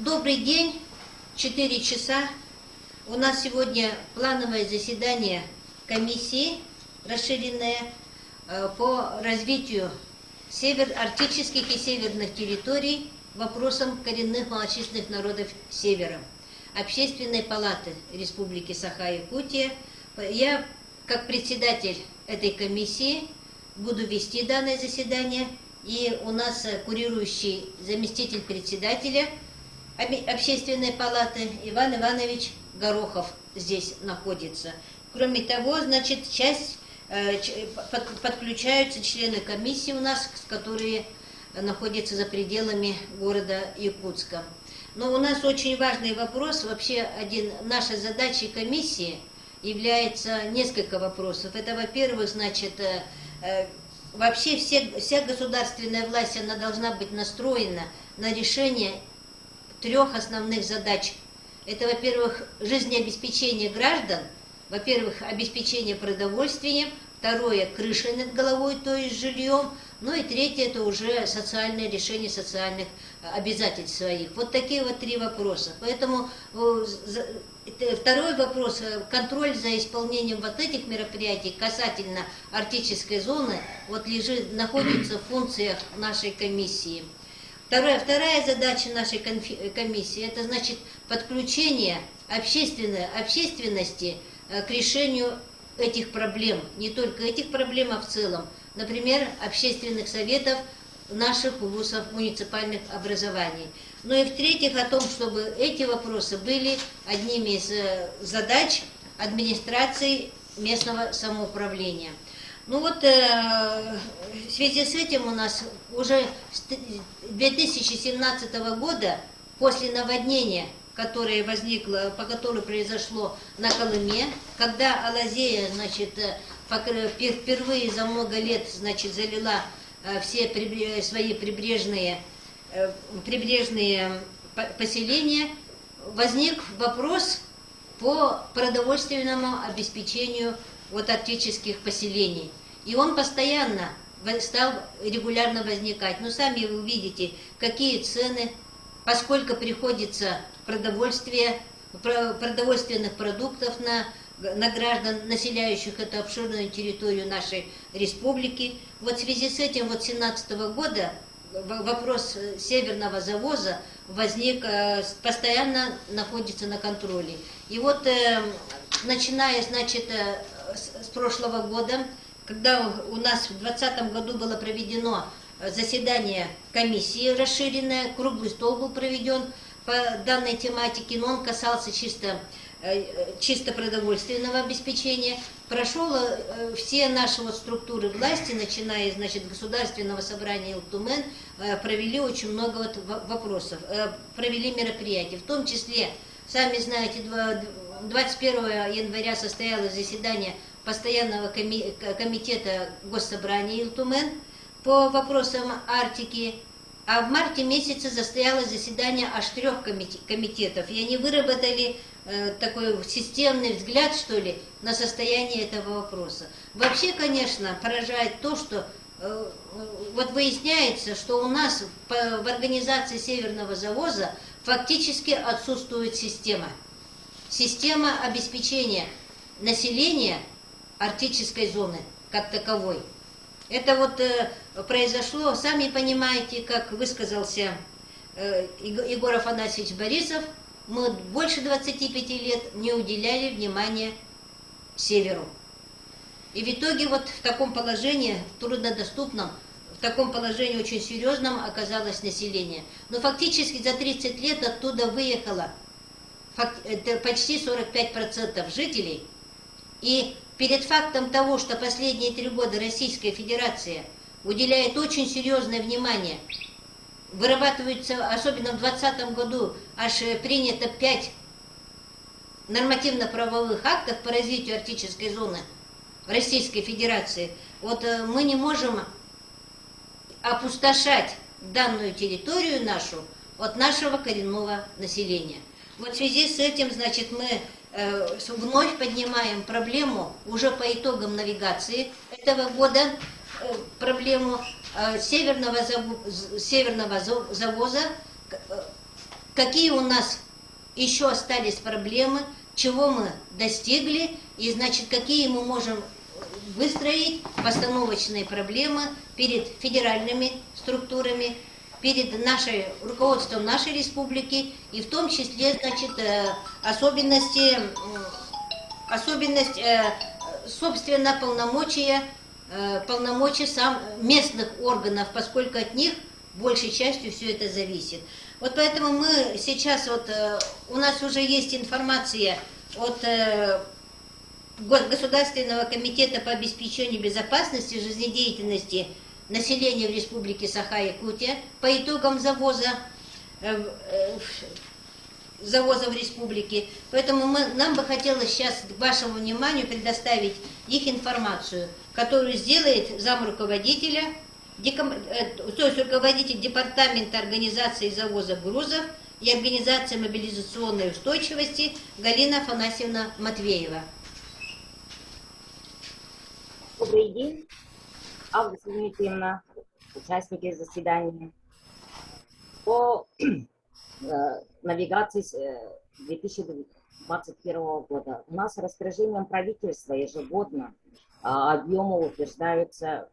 Добрый день, 4 часа. У нас сегодня плановое заседание комиссии, расширенное по развитию арктических и северных территорий вопросам коренных малочисленных народов Севера, Общественной палаты Республики Саха-Якутия. Я, как председатель этой комиссии, буду вести данное заседание, и у нас курирующий заместитель председателя Общественной палаты Иван Иванович Горохов здесь находится. Кроме того, значит, подключаются члены комиссии у нас, которые находятся за пределами города Якутска. Но у нас очень важный вопрос, вообще наша задача комиссии является несколько вопросов. Это, во-первых, значит, вообще вся государственная власть, она должна быть настроена на решение 3 основных задач. Это, во-первых, жизнеобеспечение граждан, во-первых, обеспечение продовольствием, второе, крышей над головой, то есть жильем, ну и третье, это уже социальное решение социальных обязательств своих. Вот такие вот 3 вопроса. Поэтому второй вопрос, контроль за исполнением вот этих мероприятий касательно арктической зоны, вот находится в функциях нашей комиссии. Вторая задача нашей комиссии, это значит подключение общественности к решению этих проблем, не только этих проблем, а в целом. Например, общественных советов наших вузов муниципальных образований. Ну и в-третьих, о том, чтобы эти вопросы были одними из задач администрации местного самоуправления. Ну вот, в связи с этим у нас уже с 2017 года, после наводнения, которое возникло, по которому произошло на Колыме, когда Алазея, значит, впервые за много лет, значит, залила все свои прибрежные поселения, возник вопрос по продовольственному обеспечению от арктических поселений. И он постоянно стал регулярно возникать. Но сами вы увидите, какие цены, поскольку приходится продовольственных продуктов на граждан, населяющих эту обширную территорию нашей республики. Вот в связи с этим вот 2017 года вопрос северного завоза постоянно находится на контроле. И вот начиная, значит, с прошлого года, когда у нас в 2020 году было проведено заседание комиссии расширенное, круглый стол был проведен по данной тематике, но он касался чисто продовольственного обеспечения. Прошел все наши структуры власти, начиная, значит, Государственного собрания Илтумен, провели очень много вопросов, провели мероприятия, в том числе, сами знаете, 21 января состоялось заседание Постоянного комитета Госсобрания Илтумен по вопросам Арктики, а в марте месяце состоялось заседание аж 3 комитетов, и они выработали такой системный взгляд, что ли, на состояние этого вопроса. Вообще, конечно, поражает то, что вот выясняется, что у нас в организации Северного завоза фактически отсутствует система обеспечения населения арктической зоны как таковой. Это вот произошло, сами понимаете, как высказался Егор Афанасьевич Борисов, мы больше 25 лет не уделяли внимания северу. И в итоге вот в таком положении, труднодоступном, в таком положении очень серьезном оказалось население. Но фактически за 30 лет оттуда выехало почти 45% жителей. И перед фактом того, что последние 3 года Российская Федерация уделяет очень серьезное внимание, вырабатывается, особенно в 2020 году, аж принято 5 нормативно-правовых актов по развитию арктической зоны в Российской Федерации. Вот мы не можем опустошать данную территорию нашу от нашего коренного населения. Вот в связи с этим, значит, мы вновь поднимаем проблему уже по итогам навигации этого года, проблему северного завоза какие у нас еще остались проблемы, чего мы достигли, и, значит, какие мы можем выстроить постановочные проблемы перед федеральными структурами, перед руководством нашей республики, и в том числе, значит, особенность, собственно, полномочия местных органов, поскольку от них большей частью все это зависит. Вот поэтому мы сейчас, у нас уже есть информация от Государственного комитета по обеспечению безопасности жизнедеятельности населения в Республике Саха-Якутия по итогам завоза в республике. Поэтому нам бы хотелось сейчас к вашему вниманию предоставить их информацию, которую сделает замруководителя, то есть руководитель департамента организации завоза грузов и организации мобилизационной устойчивости Галина Афанасьевна Матвеева. Добрый день, Августа Дмитриевна, участники заседания. По навигации 2021 года у нас распоряжением правительства ежегодно объемы утверждаются,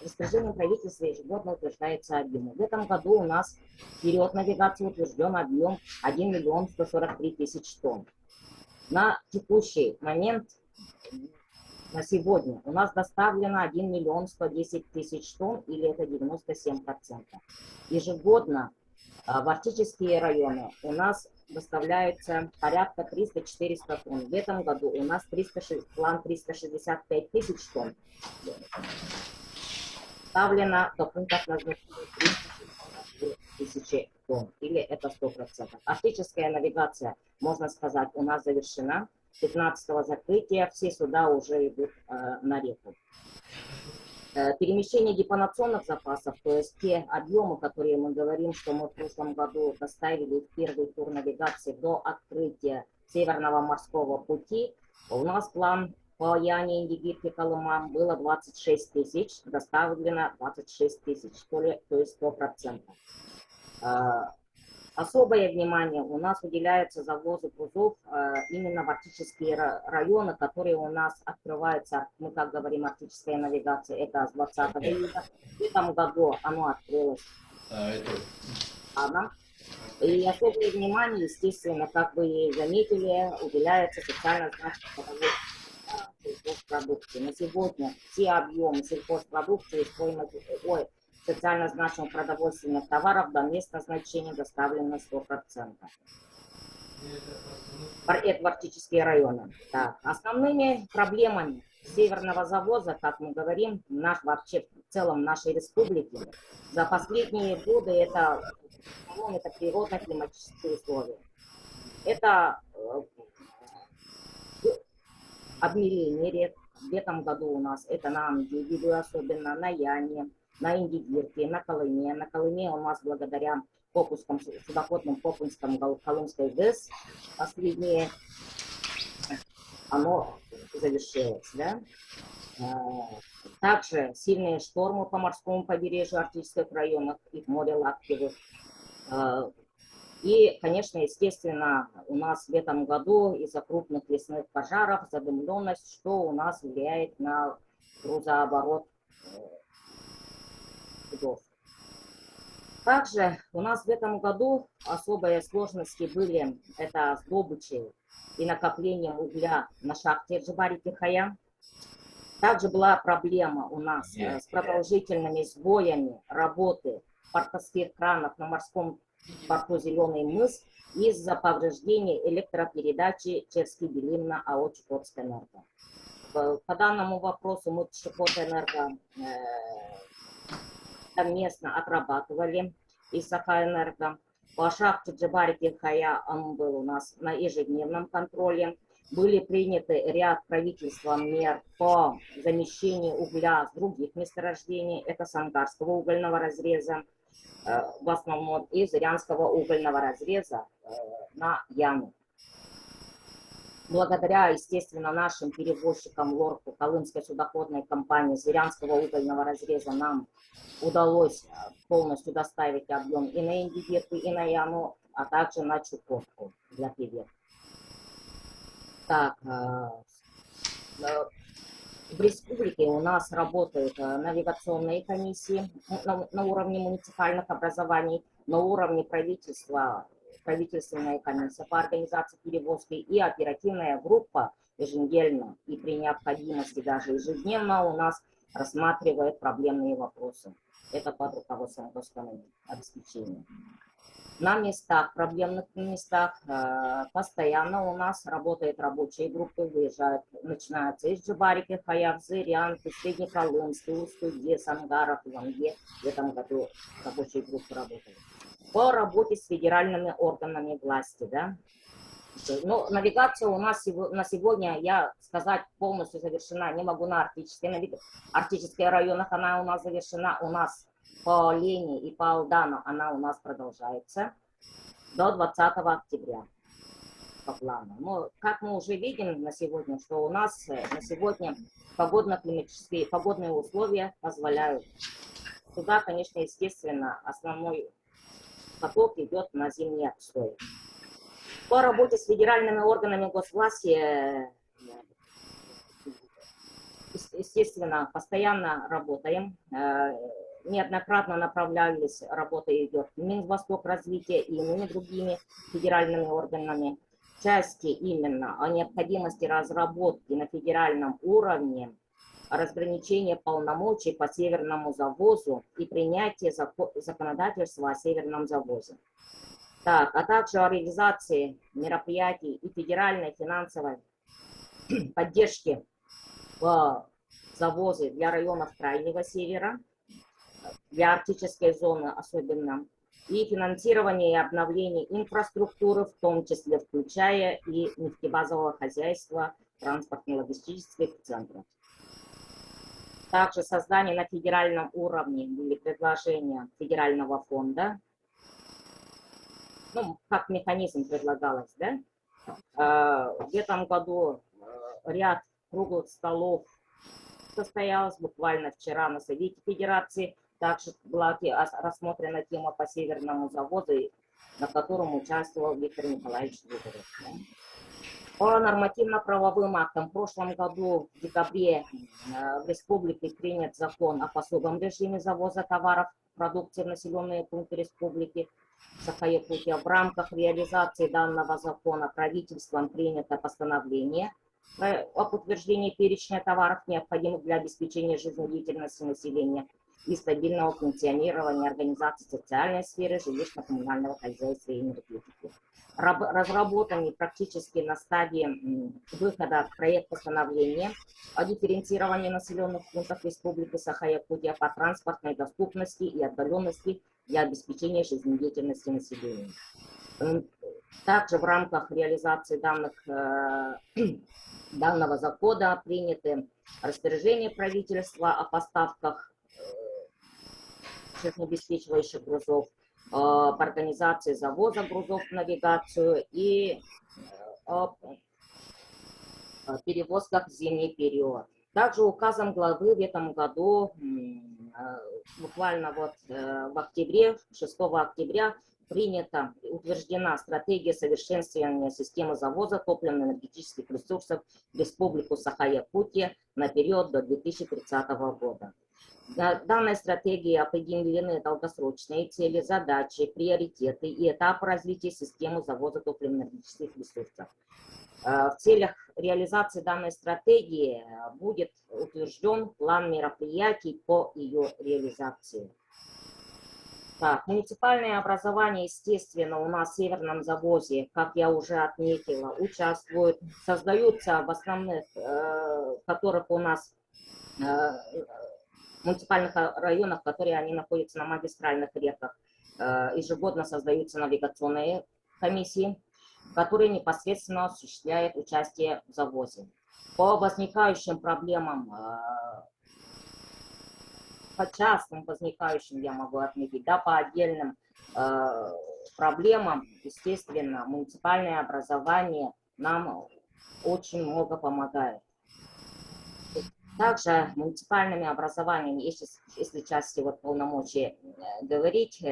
распоряжением правительства ежегодно утверждается объем. В этом году у нас вперед навигации утвержден объем 1 миллион 143 тысяч тонн. На текущий момент, на сегодня, у нас доставлено 1 миллион 110 тысяч тонн, или это 97%. Ежегодно в арктические районы у нас доставляется порядка 300-400 тонн. В этом году у нас план 365 тысяч тонн. Ставлено до пунктов назначения 360 тысяч тонн, или это 100%. Арктическая навигация, можно сказать, у нас завершена. 15-го закрытия все суда уже идут на реку. Перемещение депонационных запасов, то есть те объемы, которые мы говорим, что мы в прошлом году доставили в первый тур навигации до открытия Северного морского пути, у нас план по Яне, Индигирке, Колыма было 26 тысяч, доставлено 26 тысяч, то есть 100%. Особое внимание у нас уделяется завозу грузов именно в арктические районы, которые у нас открываются, мы как говорим, арктическая навигация, это с 20 июля. В этом году оно открылось. И особое внимание, естественно, как вы заметили, уделяется социально значимой сельхозпродукции. На сегодня все объемы сельхозпродукции, социально значимых продовольственных товаров до мест назначения доставлено 100%. Это в арктические районы. Так. Основными проблемами северного завоза, как мы говорим, вообще в целом нашей республики, за последние годы это природно-климатические условия. Это обмеление рек. В этом году у нас это на Андигире, особенно на Яне, на Индигирке, на Колыме. На Колыме у нас благодаря судоходным попускам Колымской ГЭС последнее оно завершилось. Да? Также сильные штормы по морскому побережью арктических районов и в море Лаптевых. И, конечно, естественно, у нас в этом году из-за крупных лесных пожаров задымленность, что у нас влияет на грузооборот судов. Также у нас в этом году особые сложности были это с добычей и накоплением угля на шахте Джибари-Тихая. Также была проблема у нас с продолжительными сбоями работы портовских кранов на морском порту Зеленый мыс из-за повреждения электропередачи Черский-Белимна АО Чукотскэнерго. По данному вопросу мы Чукотэнерго совместно отрабатывали из Саха-Энерго. По шахте Джибари-Тихая он был у нас на ежедневном контроле. Были приняты ряд правительством мер по замещению угля с других месторождений. Это Сангарского угольного разреза, в основном из Зырянского угольного разреза на Яну. благодаря, естественно, нашим перевозчикам ЛОРКу, Колымской судоходной компании Зырянского угольного разреза, нам удалось полностью доставить объем и на Индигирку, и на Яну, а также на Чукотку для Певек. Так, в республике у нас работают навигационные комиссии на уровне муниципальных образований, на уровне правительства, правительственная комиссия по организации перевозки и оперативная группа еженедельно и при необходимости даже ежедневно у нас рассматривает проблемные вопросы. Это под руководством обеспечения. На местах, проблемных местах, постоянно у нас работают рабочие группы, выезжают, начинаются из Джибарики, Хаяв, Зырянки, Среднеколымск, Усть-Уде, Сангаров, Ланге. В этом году рабочие группы работают. По работе с федеральными органами власти, да. Ну, навигация у нас на сегодня, я сказать, полностью завершена, не могу на арктических районах, она у нас завершена, у нас по Лене и по Алдану она у нас продолжается до 20 октября по плану. Но как мы уже видим на сегодня, что у нас на сегодня погодно-климатические погодные условия позволяют. Туда, конечно, естественно, основной поток идет на зимний отстой. По работе с федеральными органами госвласти, естественно, постоянно работаем. Неоднократно направлялись, работа идет в Минвосток развития и иными другими федеральными органами. Части именно о необходимости разработки на федеральном уровне разграничения полномочий по северному завозу и принятия законодательства о северном завозе. Так, а также о реализации мероприятий и федеральной финансовой поддержки в завозы для районов Крайнего Севера, для арктической зоны особенно, и финансирование и обновление инфраструктуры, в том числе включая и нефтебазового хозяйства, транспортно-логистических центров. Также создание на федеральном уровне или предложение федерального фонда, ну, как механизм предлагалось, да? В этом году ряд круглых столов состоялось буквально вчера на Совете Федерации. Также была рассмотрена тема по северному заводу, на котором участвовал Виктор Николаевич Зубарев. По нормативно-правовым актам в прошлом году, в декабре, в республике принят закон о особом режиме завоза товаров, продукции в населенные пункты республики Саха-Якутия. В рамках реализации данного закона правительством принято постановление об утверждении перечня товаров, необходимых для обеспечения жизнедеятельности населения и стабильного функционирования организаций социальной сферы, жилищно-коммунального хозяйства и энергетики. Разработанный практически на стадии выхода проект постановления о дифференцировании населенных пунктов Республики Саха-Якутия по транспортной доступности и отдаленности для обеспечения жизнедеятельности населения. Также в рамках реализации данного закона приняты распоряжения правительства о поставках жизнеобеспечивающих грузов, по организации завоза грузов в навигацию и о перевозках в зимний период. Также указом главы в этом году, буквально вот в октябре, 6 октября, утверждена стратегия совершенствования системы завоза топливно-энергетических ресурсов в Республику Саха-Якутия на период до 2030 года. В данной стратегии определены долгосрочные цели, задачи, приоритеты и этапы развития системы завоза топливно-энергетических ресурсов. В целях реализации данной стратегии будет утвержден план мероприятий по ее реализации. Так, муниципальное образование, естественно, у нас в северном завозе, как я уже отметила, участвуют, создаются в основных, которых у нас муниципальных районах, которые они находятся на магистральных реках, ежегодно создаются навигационные комиссии, которые непосредственно осуществляют участие в завозе. По возникающим проблемам, по частным возникающим, я могу отметить, да, по отдельным проблемам, естественно, муниципальное образование нам очень много помогает. Также муниципальными образованиями, если части вот полномочий говорить,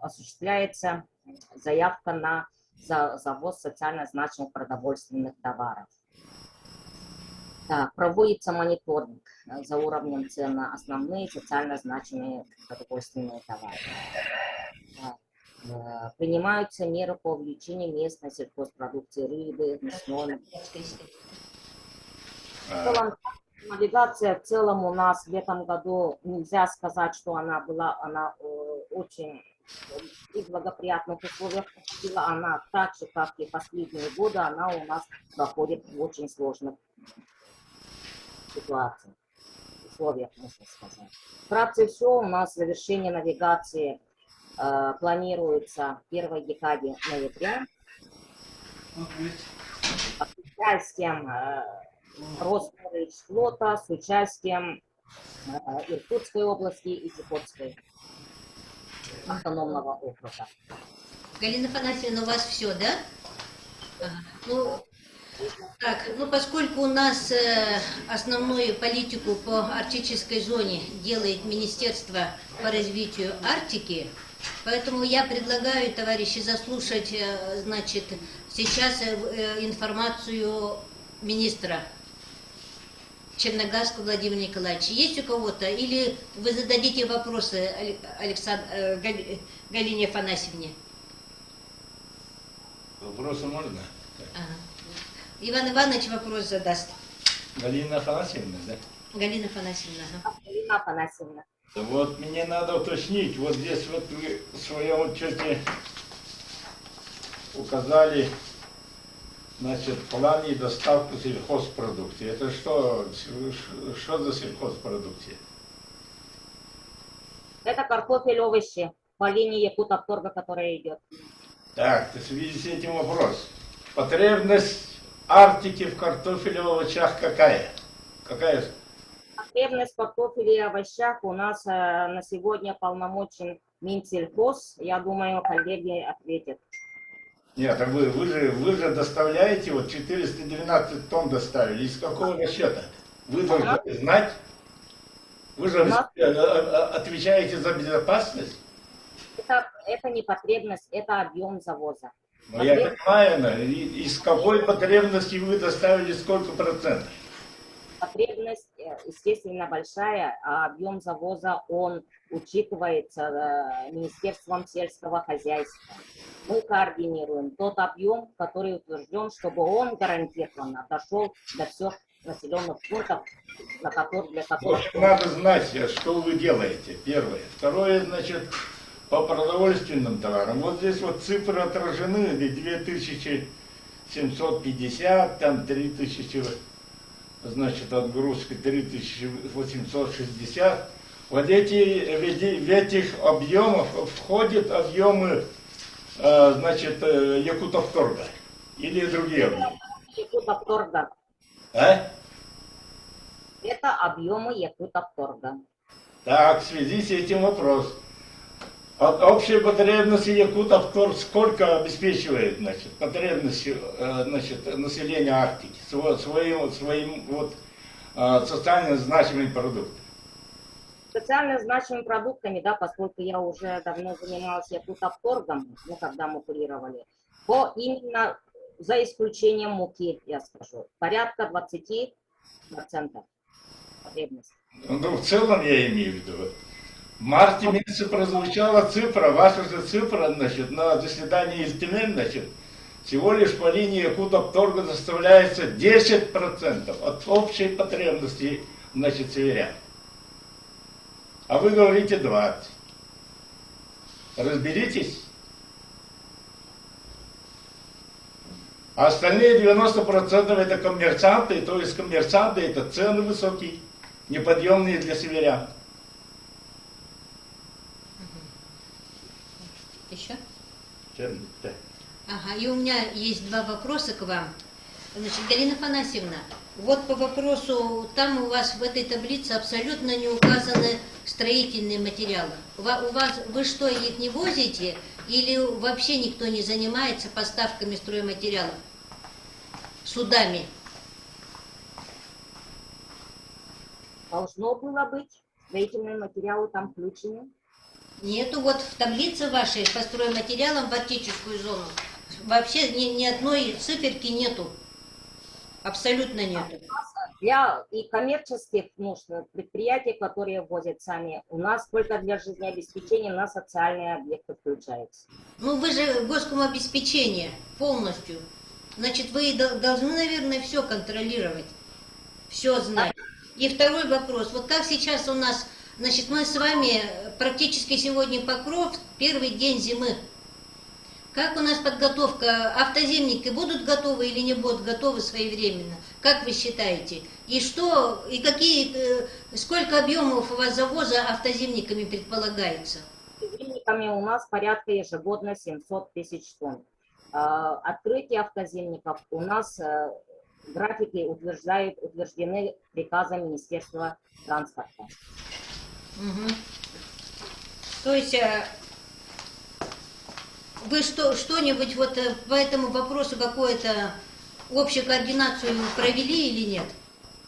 осуществляется заявка на завоз социально значимых продовольственных товаров. Так, проводится мониторинг за уровнем цен на основные социально значимые продовольственные товары. Так, принимаются меры по увеличению местной сельхозпродукции рыбы, мясной. В целом, навигация в целом у нас в этом году нельзя сказать, что она очень и в благоприятных условиях проходила. Она так же, как и последние годы, она у нас проходит в очень сложных ситуациях, условиях, можно сказать. Вкратце все, у нас завершение навигации планируется в первой декаде ноября. С участием Росфлота, с участием Иркутской области и Чукотской автономного округа. Галина Афанасьевна, у вас все, да? Ага. Поскольку у нас основную политику по арктической зоне делает Министерство по развитию Арктики, поэтому я предлагаю, товарищи, заслушать, значит, сейчас информацию министра Черногазского Владимира Николаевича. Есть у кого-то? Или вы зададите вопросы Галине Афанасьевне? Вопросы можно? Ага. Иван Иванович вопрос задаст. Галина Афанасьевна, да? Галина Афанасьевна. Ага. Галина Афанасьевна. Вот мне надо уточнить, вот здесь вот вы в своем отчете указали, значит, в плане доставки сельхозпродукции. Это что за сельхозпродукция? Это картофель, овощи по линии Якутавторга, которая идет. Так, в связи с этим вопрос. Потребность Арктики в картофеле и овощах какая? Какая? Потребность в картофеле и овощах у нас на сегодня полномочен Минсельхоз. Я думаю, коллеги ответят. Нет, а вы же доставляете, вот 412 тонн доставили. Из какого расчета? Вы должны знать. Вы же отвечаете за безопасность. Это не потребность, это объем завоза. Ну, я понимаю, из какой потребности вы доставили сколько процентов? Потребность, естественно, большая, а объем завоза, он учитывается Министерством сельского хозяйства. Мы координируем тот объем, который утвержден, чтобы он гарантированно дошел до всех населенных пунктов, для которых... Надо знать, что вы делаете, первое. Второе, значит, по продовольственным товарам. Вот здесь вот цифры отражены, 2750, там 3000, значит, отгрузка 3860. Вот в этих объемах входят объемы, значит, Якутавторга или другие объемы? Якутавторга. А? Это объемы Якутавторга. Так, в связи с этим вопрос. От общей потребности Якутавторг сколько обеспечивает, значит, потребности, значит, населения Арктики своим вот социально значимым продуктом? Социально значимыми продуктами, да, поскольку я уже давно занималась Якутавторгом, когда мы курировали, именно за исключением муки, я скажу, порядка 20% потребности. Ну, в целом я имею в виду. В марте месяце прозвучала цифра, ваша же цифра, значит, на заседании Ильтимен, значит, всего лишь по линии Якутавторга заставляется 10% от общей потребности, значит, северян. А вы говорите 20%. Разберитесь. А остальные 90% это коммерсанты, то есть коммерсанты это цены высокие, неподъемные для северян. Еще? Да. Ага, и у меня есть два вопроса к вам. Значит, Галина Афанасьевна, вот по вопросу, там у вас в этой таблице абсолютно не указаны строительные материалы. Вы что, их не возите или вообще никто не занимается поставками стройматериалов? судами? Должно было быть. Строительные материалы там включены. Нету вот в таблице вашей по стройматериалам в арктическую зону. Вообще ни одной циферки нету. Абсолютно нету. Для и коммерческих нужд предприятий, которые возят сами, у нас только для жизнеобеспечения на социальные объекты включается. Ну вы же госкомобеспечение полностью. Значит, вы должны, наверное, все контролировать, все знать. И второй вопрос. Вот как сейчас у нас, значит, мы с вами практически сегодня Покров, первый день зимы. Как у нас подготовка? Автозимники будут готовы или не будут готовы своевременно? Как вы считаете? И что, и какие, сколько объемов у вас завоза автозимниками предполагается? Автозимниками у нас порядка ежегодно 700 тысяч тонн. Открытие автозимников у нас графики утверждены приказом Министерства транспорта. Угу. То есть вы что-нибудь вот по этому вопросу какую-то общую координацию провели или нет?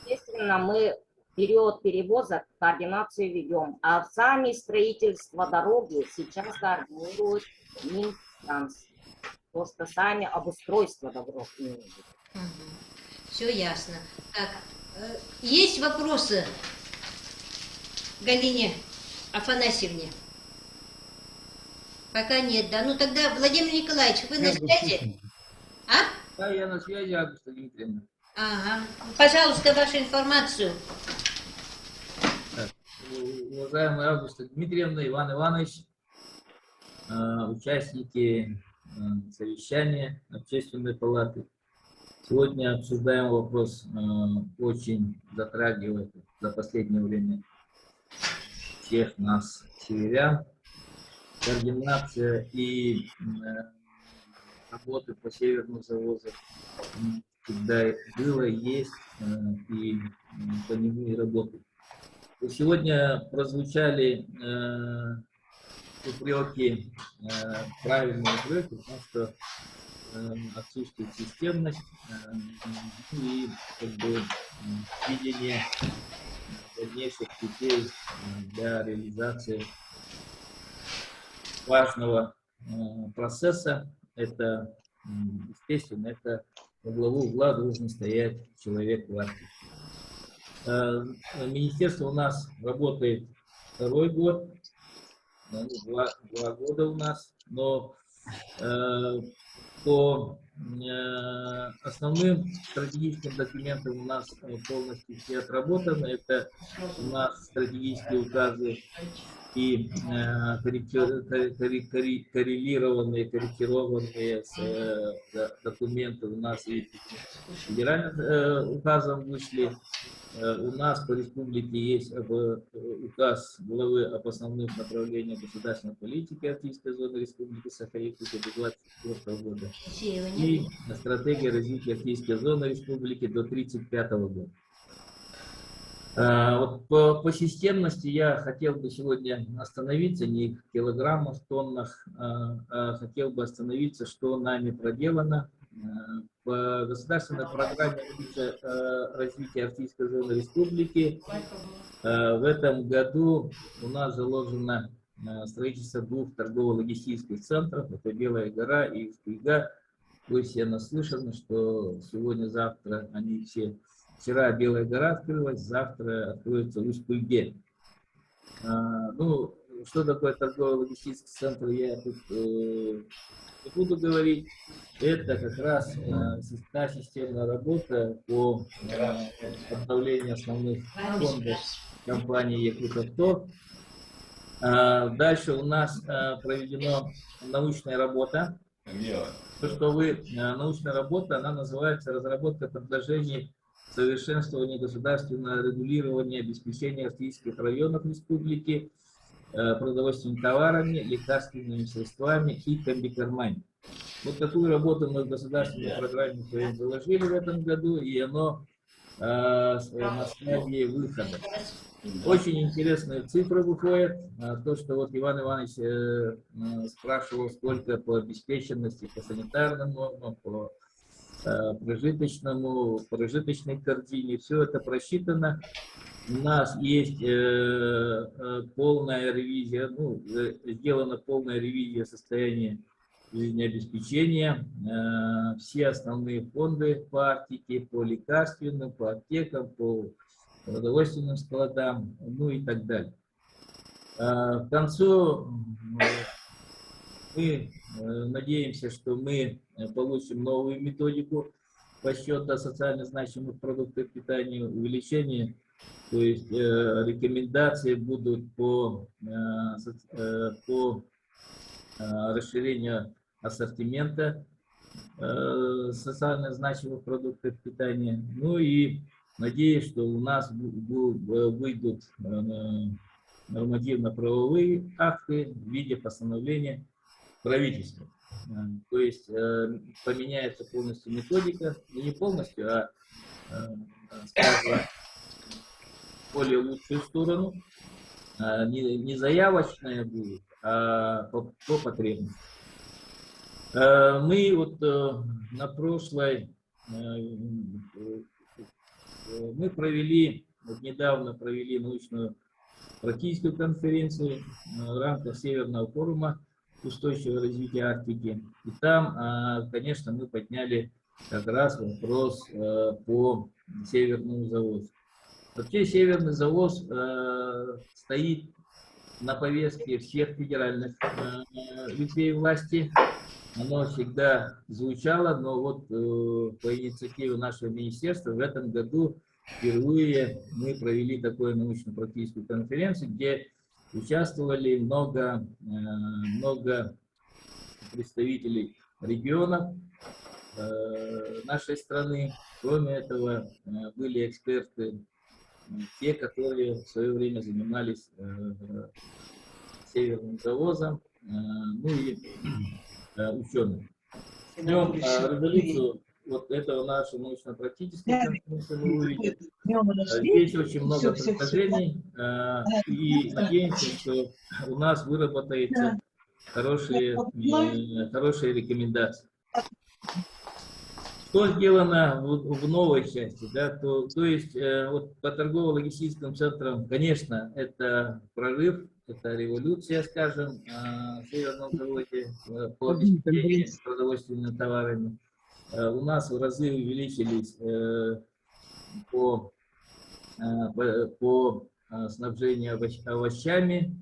Естественно, мы период перевозок координацию ведем, а сами строительство дороги сейчас координирует Минтранс. Просто сами обустройство дорог. Угу. Все ясно. Так, есть вопросы Галине Афанасьевне? Пока нет, да? Ну тогда, Владимир Николаевич, вы на связи? А? Да, я на связи, Августа Дмитриевна. Ага. Пожалуйста, вашу информацию. Так, уважаемая Августа Дмитриевна, Иван Иванович, участники совещания Общественной палаты. Сегодня обсуждаем вопрос, очень затрагивает за последнее время всех нас, северян. Координация и работы по северным завозам всегда было, есть, и по нему и работают. И сегодня прозвучали упреки, правильные упреки, потому что отсутствует системность и как бы видение дальнейших путей для реализации важного процесса. Это, естественно, это во главу угла должен стоять человек власти. Министерство у нас работает второй год, два года у нас, но по основным стратегическим документам у нас полностью все отработано. Это у нас стратегические указы и коррелированные, корректированные документы у нас и федеральным указом вышли. У нас по республике есть указ главы об основных направлениях государственной политики Арктической зоны Республики Саха-Якутия до 2024 года и стратегия развития Арктической зоны Республики до 1935 года. Вот по системности я хотел бы сегодня остановиться не в килограммах, тоннах, а хотел бы остановиться, что нами проделано. По государственной программе развития Арктической зоны Республики в этом году у нас заложено строительство 2 торгово-логистических центров. Это Белая гора и Усть-Куйга. Вы все наслышаны, что сегодня-завтра они все... Вчера Белая гора открылась, завтра откроется Усть-Куйге. Ну, что такое торгово-логистический центр, я тут не буду говорить. Это как раз та системная работа по обновлению основных фондов компании Якутавто. Дальше у нас проведена научная работа. Научная работа, она называется «Разработка предложений совершенствования государственного регулирования обеспечения арктических районов республики продовольственными товарами, лекарственными средствами и комбикормами». Вот такую работу мы в государственной программе заложили в этом году, и оно на стадии выхода. Очень интересные цифры выходят. То, что вот Иван Иванович спрашивал, сколько по обеспеченности, по санитарным нормам, по прожиточной корзине. Все это просчитано. У нас есть полная ревизия, сделана полная ревизия состояния жизнеобеспечения. Все основные фонды по Арктике, по лекарственным, по аптекам, по продовольственным складам, ну и так далее. К концу мы надеемся, что мы получим новую методику подсчета социально значимых продуктов питания, увеличение, то есть рекомендации будут по расширению ассортимента социально значимых продуктов питания. Ну и надеюсь, что у нас выйдут нормативно-правовые акты в виде постановления правительства. То есть поменяется полностью методика, ну не полностью, а скажем, в более лучшую сторону. Не заявочная будет, а по потребности. Мы вот на прошлой, мы недавно провели научную практическую конференцию в рамках Северного форума устойчивого развития Арктики. И там, конечно, мы подняли как раз вопрос по Северному завозу. Вообще Северный завоз стоит на повестке всех федеральных ветвей власти. Оно всегда звучало, но вот по инициативе нашего министерства в этом году впервые мы провели такую научно-практическую конференцию, где участвовали много представителей регионов нашей страны. Кроме этого, были эксперты, те, которые в свое время занимались северным завозом, ну и ученые. Ждем резолюцию вот этого нашего научно-практического конференции, вы увидите. Здесь очень много предложений, и надеемся, что у нас выработаются хорошие рекомендации. Что сделано в новой части, да, то есть вот по торгово-логистическим центрам, конечно, это прорыв, это революция, скажем, в Северном заводе по обеспечению продовольственными товарами. У нас в разы увеличились по снабжению овощами.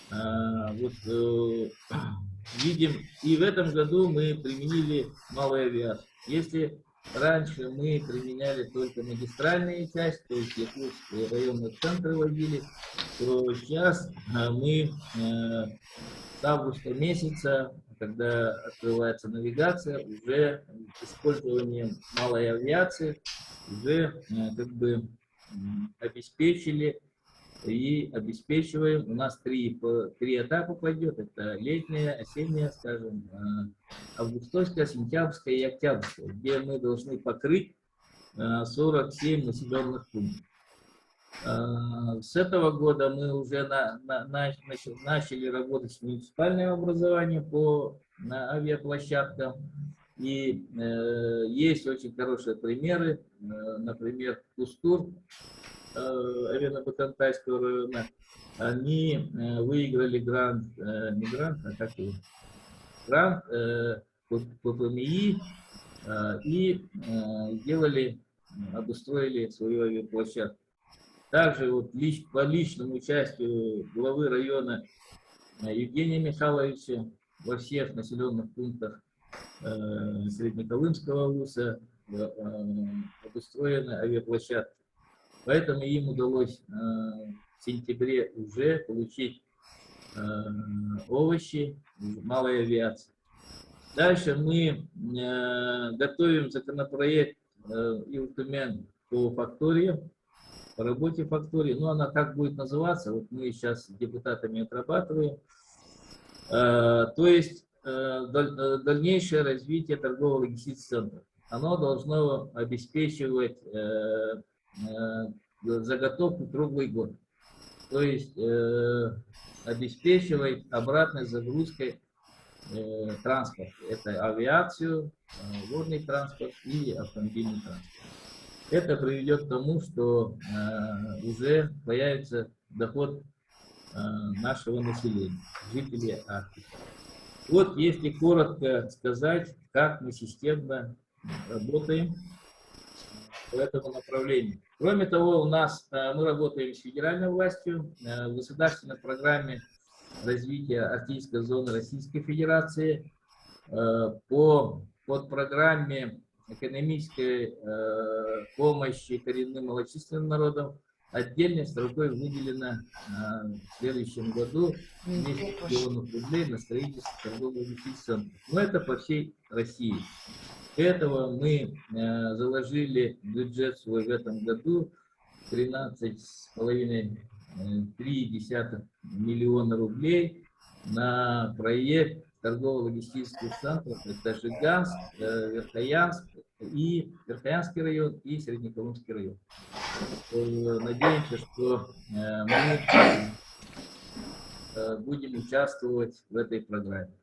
Вот видим, и в этом году мы применили малую авиацию. Если раньше мы применяли только магистральные части, то есть якутские районные центры водили, то сейчас мы с августа месяца, когда открывается навигация, уже с использованием малой авиации уже как бы обеспечили и обеспечиваем. У нас три этапа пойдет. Это летняя, осенняя, скажем, августовская, сентябрьская и октябрьская, где мы должны покрыть 47 населенных пунктов. С этого года мы уже начали работать с муниципальным образованием по авиаплощадкам. И есть очень хорошие примеры. Например, Кустур, Авиано-Бакантайского района, они выиграли грант, не грант, а как его, грант по ПМИ и обустроили свою авиаплощадку. Также вот по личному участию главы района Евгения Михайловича во всех населенных пунктах Среднеколымского АУСа обустроена авиаплощадка. Поэтому им удалось в сентябре уже получить овощи малой авиации. Дальше мы готовим законопроект Илтумен по фактории, по работе фактории. Ну, она как будет называться, вот мы сейчас с депутатами отрабатываем. То есть дальнейшее развитие торгово-логистических центров. Оно должно обеспечивать заготовку круглый год. То есть обеспечивать обратной загрузкой транспорт. Это авиацию, водный транспорт и автомобильный транспорт. Это приведет к тому, что уже появится доход нашего населения, жителей Арктики. Вот если коротко сказать, как мы системно работаем по этому направлению. Кроме того, у нас мы работаем с федеральной властью в государственной программе развития Арктической зоны Российской Федерации по подпрограмме экономической помощи коренным малочисленным народам. Отдельной строкой выделено в следующем году 10 миллионов рублей на строительство торгово-логистических центров. Но это по всей России. Для этого мы заложили бюджет свой в этом году 13,5 миллиона рублей на проект торгово-логистических центров. Это Жиганск, Верхоянский район и Среднеколымский район. Надеемся, что мы будем участвовать в этой программе.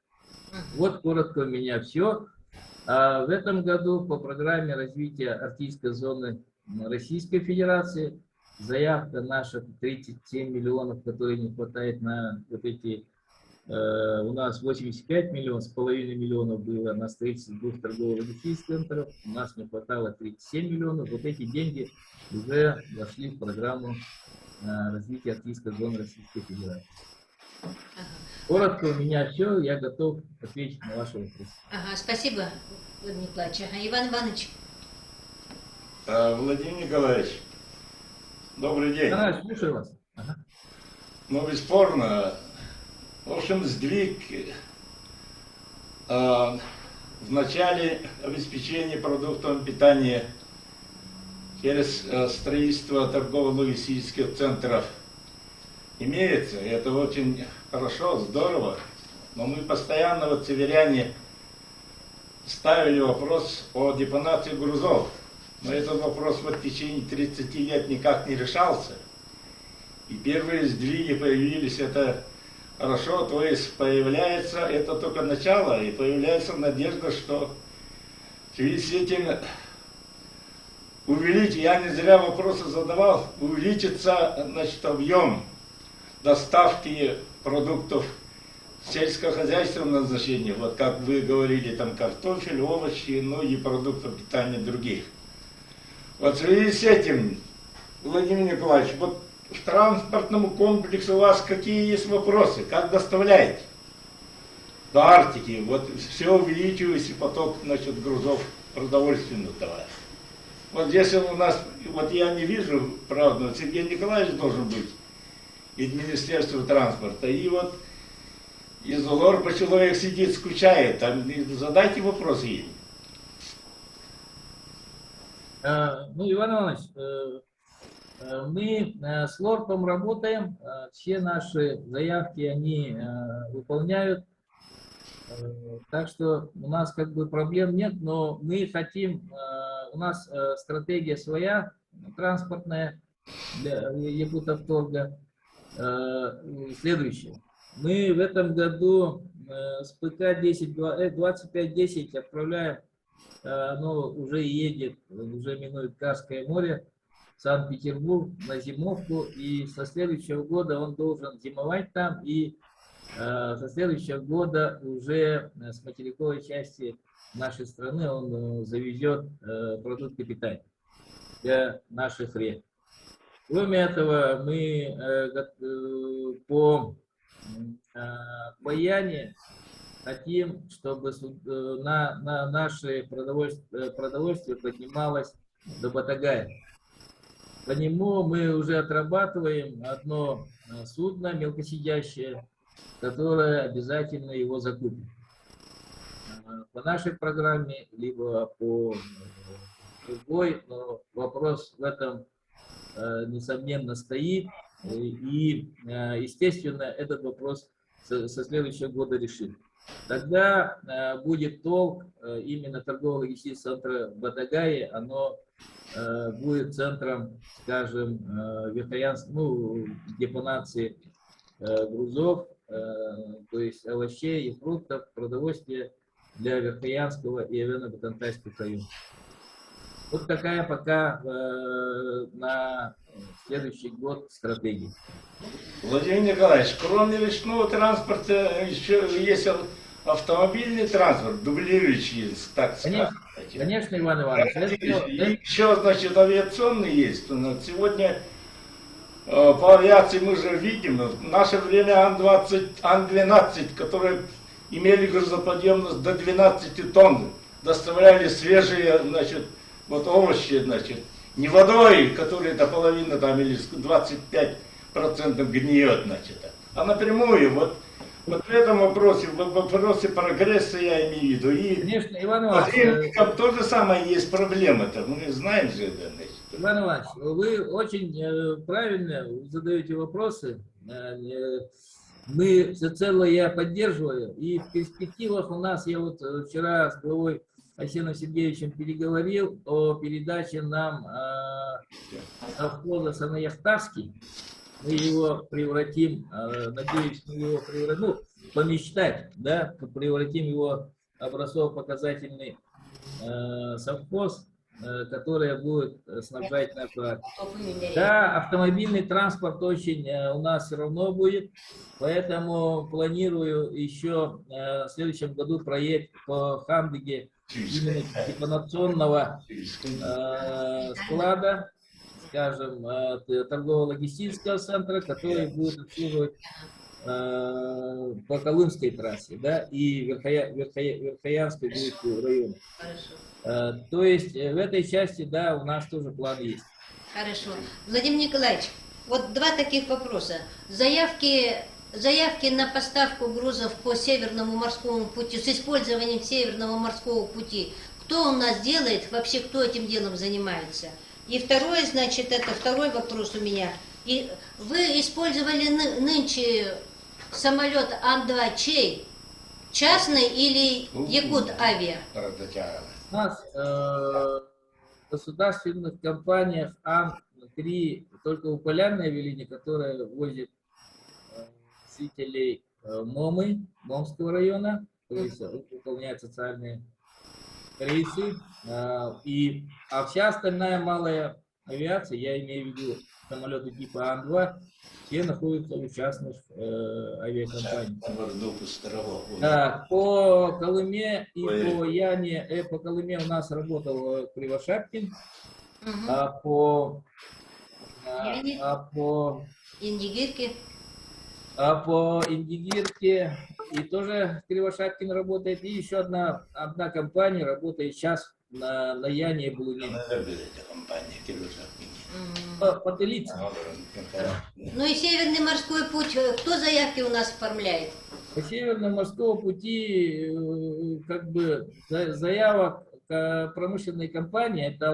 Вот коротко у меня все. А в этом году по программе развития Арктической зоны Российской Федерации заявка наша 37 миллионов, которые не хватает на вот эти, у нас 85 миллионов, с половиной миллионов было на строительство 2 торгово-логистических центров, у нас не хватало 37 миллионов, вот эти деньги уже вошли в программу развития Арктической зоны Российской Федерации. Коротко у меня все, я готов ответить на ваши вопросы. Ага, спасибо, Владимир Николаевич. Ага, Иван Иванович. Владимир Николаевич, добрый день. Да, слушаю вас. Ага. Ну, бесспорно, в общем, сдвиг в начале обеспечения продуктов питания через строительство торгово-логистических центров имеется. Это очень хорошо, здорово. Но мы постоянно, вот северяне, ставили вопрос о депонации грузов. Но этот вопрос вот в течение 30 лет никак не решался. И первые сдвиги появились, это хорошо, то есть появляется, это только начало, и появляется надежда, что в связи с этим я не зря вопросы задавал, увеличится, значит, объем доставки продуктов сельскохозяйственного назначения, вот как вы говорили, там картофель, овощи, ну и продукты питания других. Вот в связи с этим, Владимир Николаевич, вот в транспортном комплексе у вас какие есть вопросы, как доставляете до Арктики, вот все увеличивается поток, значит, грузов продовольственных товаров. Вот здесь у нас, вот я не вижу, правда, вот Сергей Николаевич должен быть из Министерства транспорта, и вот из УЛОРПа человек сидит, скучает, там, задайте вопросы им. Ну, Иван Иванович, мы с ЛОРПом работаем, все наши заявки они выполняют, так что у нас как бы проблем нет, но мы хотим, у нас стратегия своя, транспортная, для Якутавторга, следующая. Мы в этом году с ПК-10, 25-10 отправляем, оно уже едет, уже минует Каспийское море, Санкт-Петербург на зимовку, и со следующего года он должен зимовать там, и со следующего года уже с материковой части нашей страны он завезет продукты питания для наших рек. Кроме этого, мы по Баяне хотим, чтобы на наше продовольствие поднималось до Батагая. По нему мы уже отрабатываем одно судно мелкосидящее, которое обязательно его закупит. По нашей программе, либо по другой, но вопрос в этом несомненно стоит. И, естественно, этот вопрос со следующего года решим. Тогда будет толк именно торгово-логистического центра Батагая, оно будет центром, скажем, депонации грузов то есть овощей и фруктов, продовольствия для Верхоянского и Авиано-Батантайского районов. Вот такая пока на следующий год стратегия. Владимир Николаевич, кроме речного транспорта еще есть автомобильный транспорт, дублирующий, так сказать. Конечно, Иван Иванович. И еще, значит, авиационный есть. Сегодня по авиации мы же видим, в наше время Ан-20, Ан-12, которые имели грузоподъемность до 12 тонн, доставляли свежие, значит, вот овощи, значит, не водой, которые до половины там или 25% гниет, значит, а напрямую, вот в этом вопросе, в вопросе прогресса я имею в виду. И конечно, Иван вот Иванович. то же самое есть проблема-то, мы знаем же это, значит. Иван Иванович, вы очень правильно задаете вопросы. Мы всецело я поддерживаю. И в перспективах у нас, я вот вчера с главой Арсеном Сергеевичем переговорил о передаче нам совхоза Санаяхтарский. Мы его превратим, надеюсь, мы его превратим, ну, помечтать, да, превратим его в образцово-показательный совхоз, которая будет снабжать нашу армию. Да, автомобильный транспорт очень у нас все равно будет, поэтому планирую еще в следующем году проект по Хамдыге именно депонационного склада, скажем, торгово-логистического центра, который будет обслуживать по Колымской трассе, да, и Верхоянской будет район. То есть в этой части, да, у нас тоже план есть. Хорошо. Владимир Николаевич, вот два таких вопроса. Заявки на поставку грузов по Северному морскому пути, с использованием Северного морского пути, кто у нас делает, вообще кто этим делом занимается? И второе, значит, это второй вопрос у меня. И вы использовали нынче самолет Ан-2 чей? Частный или Якут Авиа? У нас в государственных компаниях Ан-3 только у Полярной авиалинии, которая возит жителей Момы, Момского района, то есть выполняет социальные рейсы. А вся остальная малая авиация, я имею в виду самолеты типа Ан-2, все находятся у частных авиакомпаний. Да, по Колыме и по Яне, по Колыме у нас работал Кривошапкин, а по Индигирке? А по Индигирке и тоже Кривошапкин работает. И еще одна компания работает сейчас на Яне и Булыне. По Телице. Ну и Северный морской путь, кто заявки у нас оформляет? По Северному морскому пути как бы заявок промышленной компании, это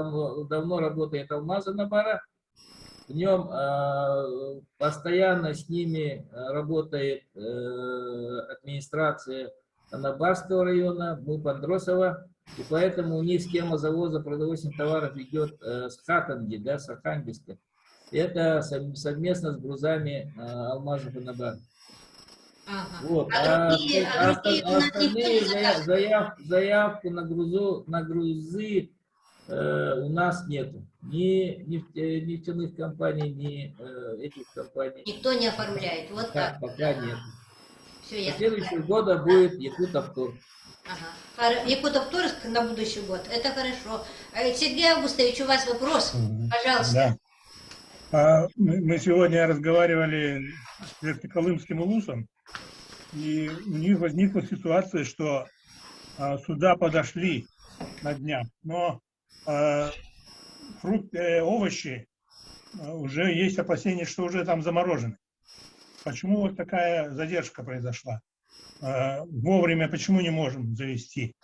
давно работает Алмаза Набара. В нем постоянно с ними работает администрация Анабарского района, Мупандросова, и поэтому у них схема завоза продовольственных товаров идет с Хатанги, да, с Архангельска. Это совместно с грузами Алмазов и Набара. Ага. Вот. Остальные заявку на грузы у нас нету. Ни нефтяных компаний, ни этих компаний. Никто не оформляет. Вот так. Пока нет. Все, я... Следующего года будет Якутавтор. Ага. Якутавторск на будущий год. Это хорошо. Сергей Августович, у вас вопрос? Пожалуйста. Да. Мы сегодня разговаривали с Верхнеколымским улусом, и у них возникла ситуация, что суда подошли на днях, но фрукты, овощи, уже есть опасения, что уже там заморожены. Почему вот такая задержка произошла? Вовремя почему не можем завести?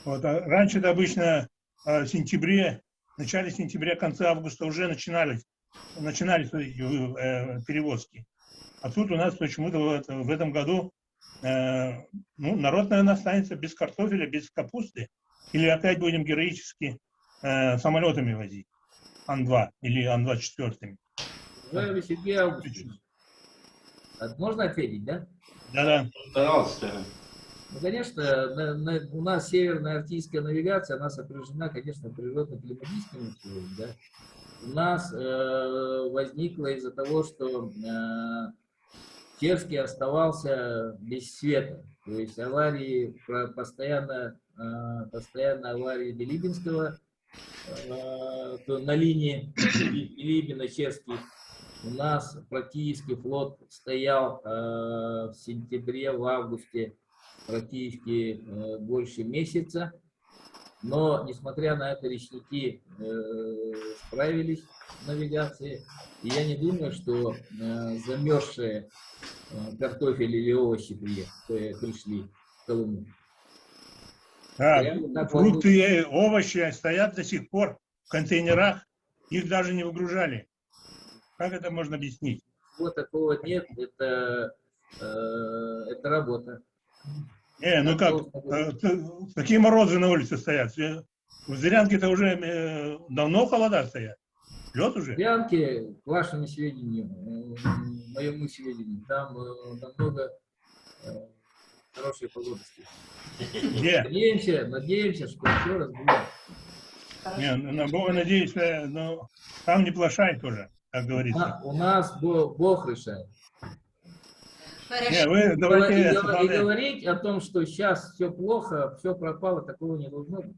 Вот, раньше-то обычно в сентябре, в начале сентября, конце августа уже начинались перевозки. А тут у нас почему-то в этом году народ, наверное, останется без картофеля, без капусты. Или опять будем героически самолетами возить. Ан-2 или Ан-24. Уважаемый Сергей Августович, можно ответить, да? Да-да. Пожалуйста. Ну, конечно, у нас северная арктическая навигация, она сопряжена, конечно, природно-климатическими условиями, да. У нас возникла из-за того, что Терский оставался без света. То есть аварии, постоянно аварии Билибинского на линии Билибина-Черский. У нас практически флот стоял в сентябре, в августе практически больше месяца. Но, несмотря на это, речники справились в навигации. И я не думаю, что замерзшие картофель или овощи пришли в Колыму. Да, Прямо так фрукты и овощи стоят до сих пор в контейнерах, их даже не выгружали. Как это можно объяснить? Вот такого нет, это работа. Ну как, такие морозы на улице стоят. В Зырянке-то уже давно холода стоят. Лед уже? Зырянки, к вашему сведению, моему сведению, там намного хорошие погодности. Где? Надеемся, что еще раз будет. Не, на Бога надеюсь, но там не плашай тоже, как говорится. У нас Бог решает. Хорошо. Не, вы давайте И говорить о том, что сейчас все плохо, все пропало, такого не должно быть.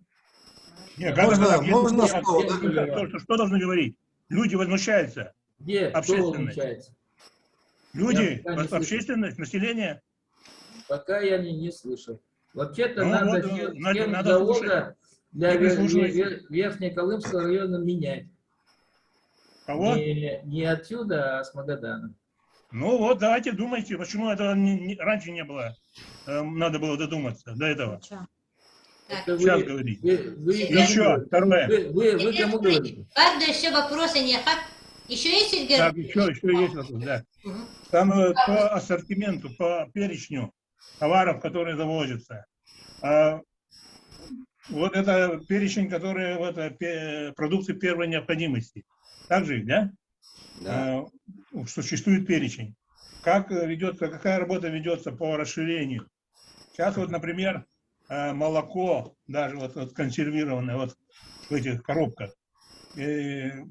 Не, как это, можно что должны говорить? Люди возмущаются. Где? Кто Общественность. возмущается? Люди, Я пока не общественность, население. Пока я не слышал. Вообще-то Ну, надо вот, схему надо слушать. диалога для Не прислушивайся. Верхнеколымского района менять. Кого? Не отсюда, а с Магадана. Ну вот, давайте думайте, почему этого раньше не было. Надо было додуматься до этого. Это Сейчас говорить. Вы Еще, второе. Вы кому говорите? Ладно, еще вопросы не хак. Еще есть, Сергей? Так, еще есть вопрос, да. Мгм. Там по ассортименту, по перечню товаров, которые завозятся. Вот это перечень, который продукты первой необходимости. Так же, да? Да. Существует перечень. Какая работа ведется по расширению? Сейчас вот, например, молоко, даже вот консервированное вот в этих коробках,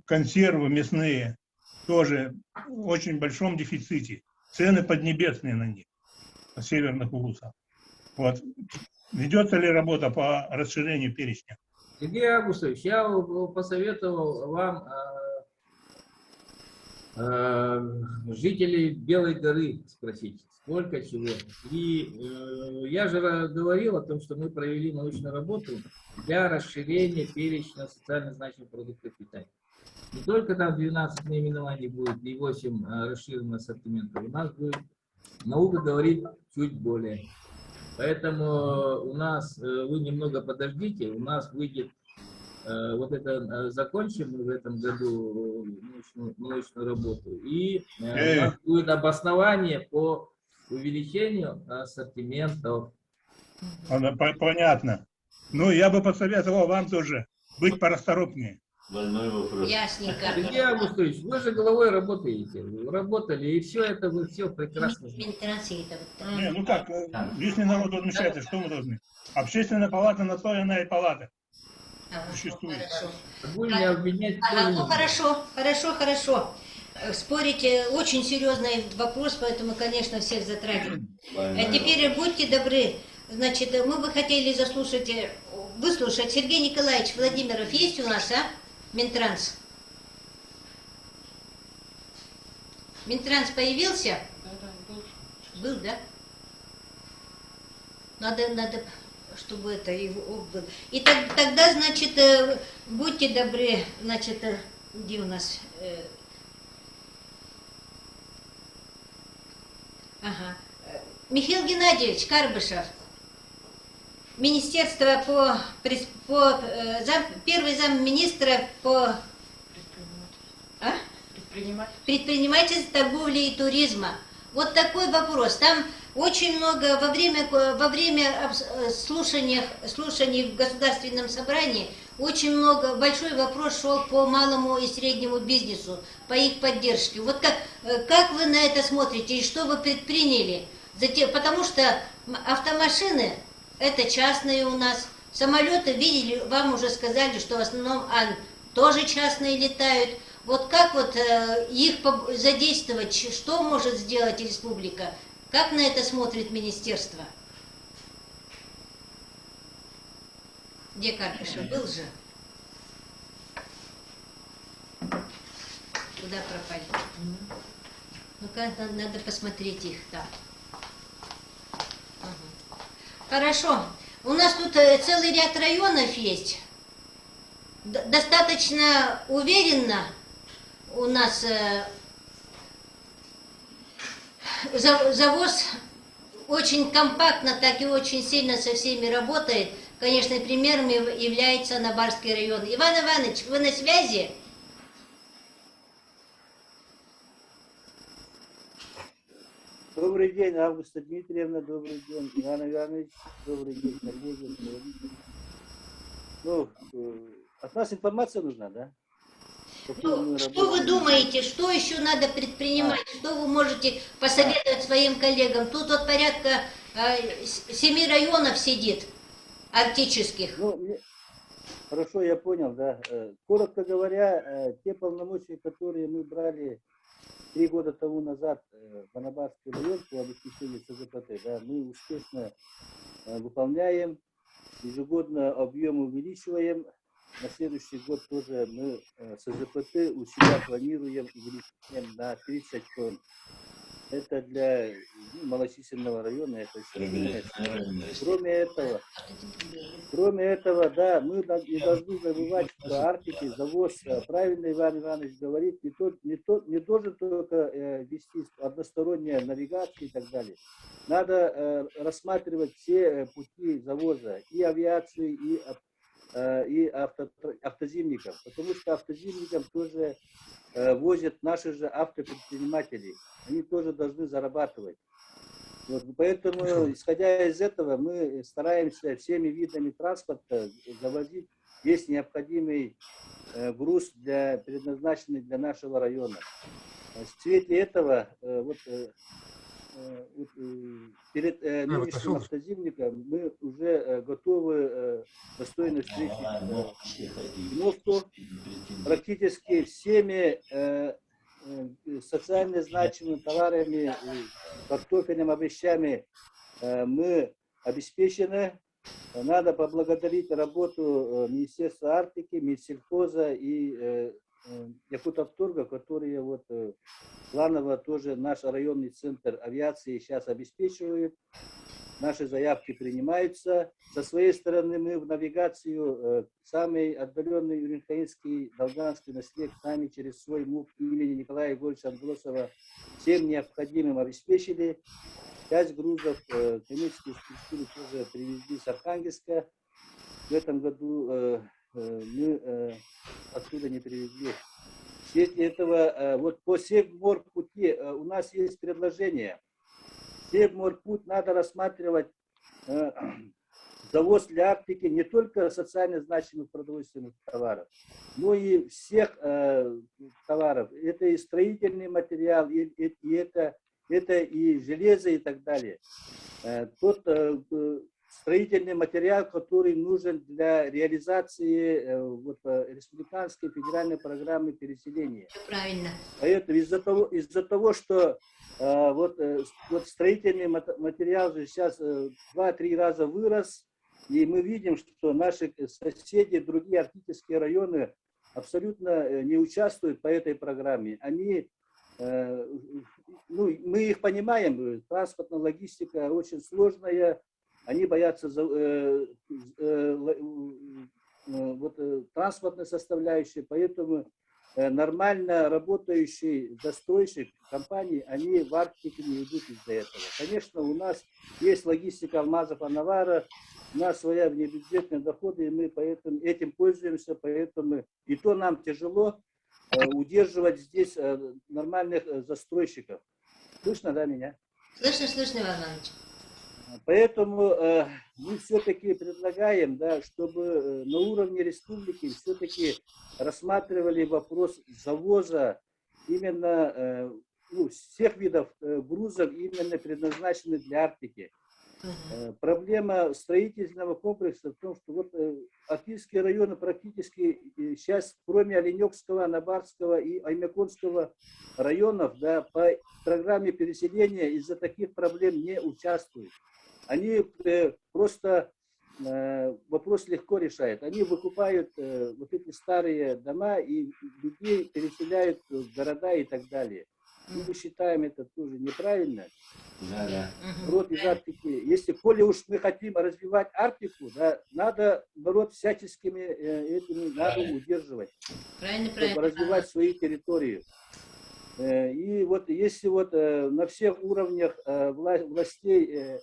консервы мясные тоже в очень большом дефиците. Цены поднебесные на них, на северных улусах. Вот. Ведется ли работа по расширению перечня? Сергей Августович, я посоветовал вам жителей Белой горы спросить, сколько чего. И я же говорил о том, что мы провели научную работу для расширения перечня социально значимых продуктов питания. Не только там 12 наименований будет и 8 расширенных ассортиментов. У нас будет, наука говорит, чуть более. Поэтому у нас, вы немного подождите, у нас выйдет, вот это закончим мы в этом году научную работу, и у нас будет обоснование по увеличению ассортиментов. Понятно. Ну, я бы посоветовал вам тоже быть порасторопнее. Больной вопрос. Ясненько. Сергей Августович, вы же головой работаете, работали, и все это вы все прекрасно знаете. Не, ну как, лишний народ возмущается, что мы должны? Общественная палата на то и она и палата. Существует. Хорошо. Будем меня обвинять. Ага, ну хорошо. Спорить очень серьезный вопрос, поэтому, конечно, всех затрагиваем. Теперь будьте добры, значит, мы бы хотели выслушать Сергей Николаевич Владимиров есть у нас, а? Минтранс. Минтранс появился? Был, да? Надо, чтобы это его был. И тогда, значит, будьте добры, значит, где у нас? Ага. Михаил Геннадьевич Карбышев. Министерство первый замминистра по предпринимательству, торговли и туризма. Вот такой вопрос. Там очень много во время слушаний в Государственном собрании большой вопрос шел по малому и среднему бизнесу, по их поддержке. Вот как вы на это смотрите и что вы предприняли Затем, потому что автомашины это частные у нас. Самолеты, видели, вам уже сказали, что в основном тоже частные летают. Вот как вот их задействовать, что может сделать республика? Как на это смотрит министерство? Где Карпышев был же? Куда пропали? Ну-ка, надо посмотреть их там. Ага. Хорошо. У нас тут целый ряд районов есть. Достаточно уверенно у нас завоз очень компактно, так и очень сильно со всеми работает. Конечно, примером является Анабарский район. Иван Иванович, вы на связи? Добрый день, Августа Дмитриевна, добрый день, Иван Иванович, добрый день, коллеги. Ну, от нас информация нужна, да? Ну, что вы думаете, что еще надо предпринимать, что вы можете посоветовать своим коллегам? Тут вот порядка 7 районов сидит, арктических. Ну, хорошо, я понял, да. Коротко говоря, те полномочия, которые мы брали 3 года тому назад в Анабарский район по обеспечению СЗПТ, да, мы успешно выполняем, ежегодно объем увеличиваем. На следующий год тоже мы СЗПТ у себя планируем увеличением на 30 тонн. Это для малочисленного района. Это кроме этого, да, мы не должны забывать, что Арктики завоз, правильно Иван Иванович говорит, не должен только вести односторонняя навигация и так далее. Надо рассматривать все пути завоза и авиации, и автозимников, потому что автозимникам тоже возят наши же автопредприниматели. Они тоже должны зарабатывать. Вот, поэтому, исходя из этого, мы стараемся всеми видами транспорта завозить весь необходимый груз, предназначенный для нашего района. В свете этого, перед нынешним автозимником мы уже готовы достойно встретить зимовку. Практически всеми социально значимыми товарами, картофелем, овощами мы обеспечены. Надо поблагодарить работу Министерства Арктики, Минсельхоза и Якутавторга, которые вот планово тоже наш районный центр авиации сейчас обеспечивают. Наши заявки принимаются. Со своей стороны мы в навигацию самый отдаленный Юринхаинский, Долганский наслед нами через свой МУП имени Николая Егоровича Андросова всем необходимым обеспечили. 5 грузов коммерческие структуры тоже привезли с Архангельска. В этом году мы оттуда не привезли. В свете этого, вот по Севморпути у нас есть предложение. Севморпуть надо рассматривать завоз для Арктики не только социально значимых продовольственных товаров, но и всех товаров. Это и строительный материал, и это и железо и так далее. Тот строительный материал, который нужен для реализации республиканской федеральной программы переселения. Правильно. Поэтому из-за того, что вот строительный материал же сейчас 2-3 раза вырос, и мы видим, что наши соседи, другие арктические районы абсолютно не участвуют по этой программе. Они, мы их понимаем, транспортная логистика очень сложная, они боятся транспортной составляющей, поэтому нормально работающие застройщик компании, они в Арктике не идут из-за этого. Конечно, у нас есть логистика алмазов Анавара, у нас своя внебюджетные доходы, и мы поэтому этим пользуемся, поэтому и то нам тяжело удерживать здесь нормальных застройщиков. Слышно, да, меня? Слышно, Иван Иванович. Поэтому мы все-таки предлагаем, да, чтобы на уровне республики все-таки рассматривали вопрос завоза именно ну, всех видов грузов именно предназначены для Арктики. Проблема строительного комплекса в том, что вот Арктические районы практически сейчас, кроме Оленёкского, Анабарского и Аймяконского районов, да, по программе переселения из-за таких проблем не участвуют. Они просто вопрос легко решают. Они выкупают вот эти старые дома и людей переселяют в города и так далее. Мы считаем это тоже неправильно. Да. Народ из Арктики, если коли уж мы хотим развивать Арктику, да, надо народ всяческими этими надо удерживать, Правильно, чтобы правильно. развивать свои территории. И вот если вот на всех уровнях властей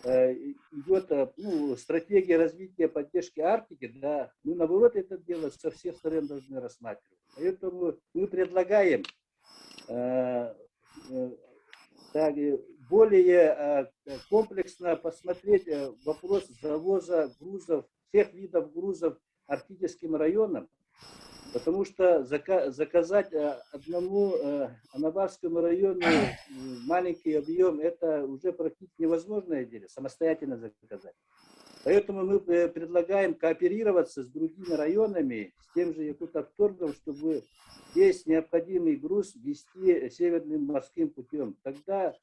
идет ну, стратегия развития поддержки Арктики, да, мы наоборот это дело со всех сторон должны рассматривать. Поэтому мы предлагаем так, более комплексно посмотреть вопрос завоза грузов, всех видов грузов арктическим районам, потому что заказать одному Анабарскому району маленький объем, это уже практически невозможное дело, самостоятельно заказать. Поэтому мы предлагаем кооперироваться с другими районами, с тем же Якутавторгом, чтобы весь необходимый груз везти северным морским путем. Тогда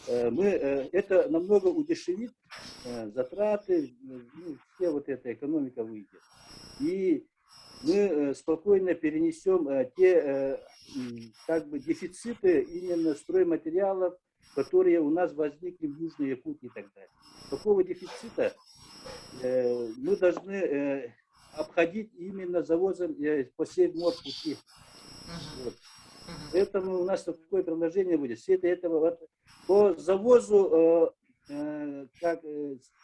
это намного удешевит затраты, ну, все вот эта экономика выйдет. И мы спокойно перенесем те как бы дефициты именно стройматериалов, которые у нас возникли в Южной Якутии и так далее. Такого дефицита мы должны обходить именно завозом по Севморпути. Вот. Поэтому у нас такое предложение будет. Все этого вот, по завозу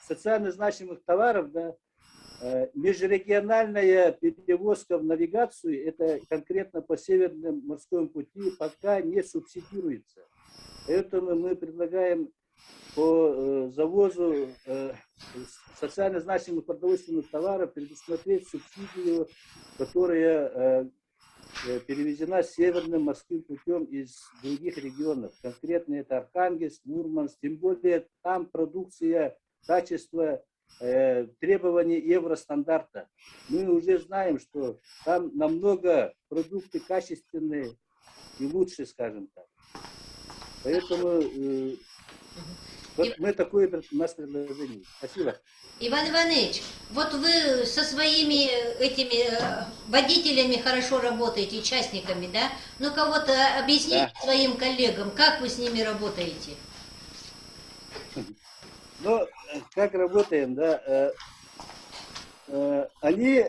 социально значимых товаров, да, межрегиональная перевозка в навигацию, это конкретно по Северному морскому пути, пока не субсидируется. Поэтому мы предлагаем по завозу социально значимых продовольственных товаров предусмотреть субсидию, которая перевезена северным морским путем из других регионов. Конкретно это Архангельск, Мурманск. Тем более там продукция, качество, требований евростандарта. Мы уже знаем, что там намного продукты качественные и лучше, скажем так. Поэтому вот мы такое у нас предложение. Спасибо. Иван Иванович, вот вы со своими этими водителями хорошо работаете, участниками, да? Ну-ка вот объясните своим коллегам, как вы с ними работаете? Ну, как работаем, да? Они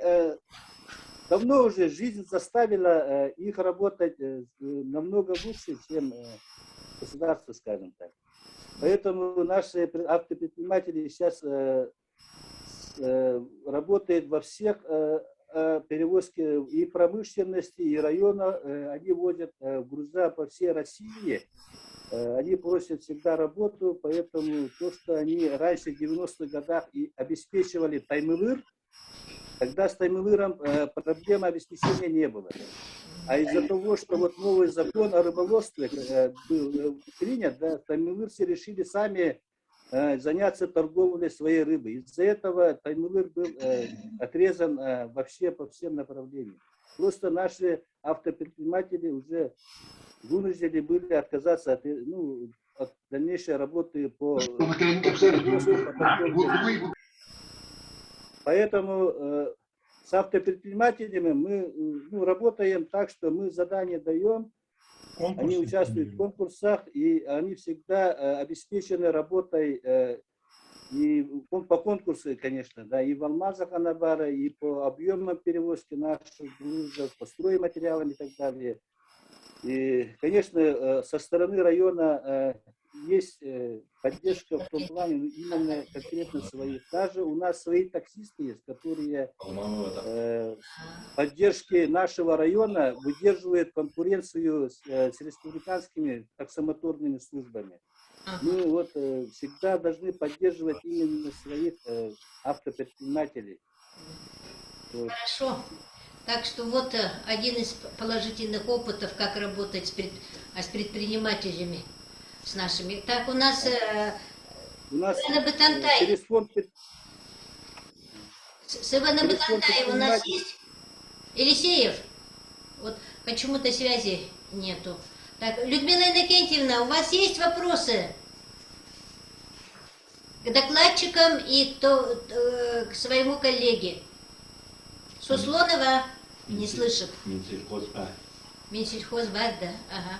давно уже жизнь заставила их работать намного лучше, чем государство, скажем так. Поэтому наши автопредприниматели сейчас работают во всех перевозках и промышленности, и района. Они возят груза по всей России. Они просят всегда работу, поэтому то, что они раньше в 90-х годах и обеспечивали таймылыр, тогда с таймылыром проблемы обеспечения не было. А из-за того, что вот новый закон о рыболовстве был принят, да, таймылырцы решили сами заняться торговлей своей рыбой. Из-за этого таймылыр был отрезан вообще по всем направлениям. Просто наши автопредприниматели уже вынуждены были отказаться от дальнейшей работы по торговле. Поэтому с автопредпринимателями мы работаем так, что мы задания даем, они участвуют в конкурсах, и они всегда обеспечены работой и по конкурсу, конечно, да, и в Алмазах Анабара, и по объемам перевозки наших грузов, по стройматериалам и так далее. И, конечно, со стороны района есть поддержка в том плане, именно конкретно своих. Даже у нас свои таксисты есть, которые поддержки нашего района выдерживают конкуренцию с республиканскими таксомоторными службами. Мы вот всегда должны поддерживать именно своих автопредпринимателей. Вот. Хорошо. Так что вот один из положительных опытов, как работать с предпринимателями, с нашими. Так, у нас У нас Ивана Батантай. через фонд С Иваном через фонд Батантаем у нас предпринимателей- есть? Елисеев? Вот почему-то связи нету. Так, Людмила Иннокентьевна, у вас есть вопросы к докладчикам и к своему коллеге? Суслонова не слышит. Минсельхозбат, да. Ага.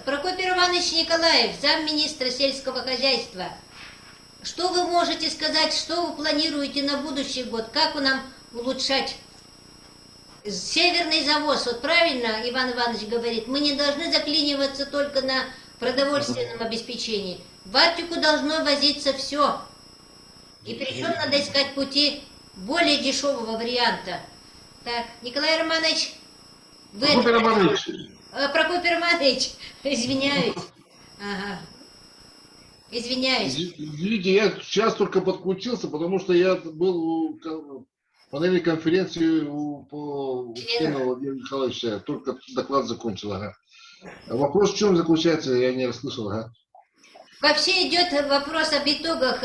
Прокопий Иванович Николаев, замминистра сельского хозяйства. Что вы можете сказать, что вы планируете на будущий год? Как вы нам улучшать северный завоз? Вот правильно Иван Иванович говорит, мы не должны заклиниваться только на продовольственном обеспечении. В Арктику должно возиться все. И причем надо искать пути более дешевого варианта. Так, Николай Романович, вы... Прокопий Романович, Прокопий Романович, извиняюсь. Ага. Извиняюсь. извините, я сейчас только подключился, потому что я был у панели конференции у Кена Владимира Николаевича, только доклад закончил. Ага. Вопрос в чем заключается, я не расслышал. Ага. Вообще идет вопрос об итогах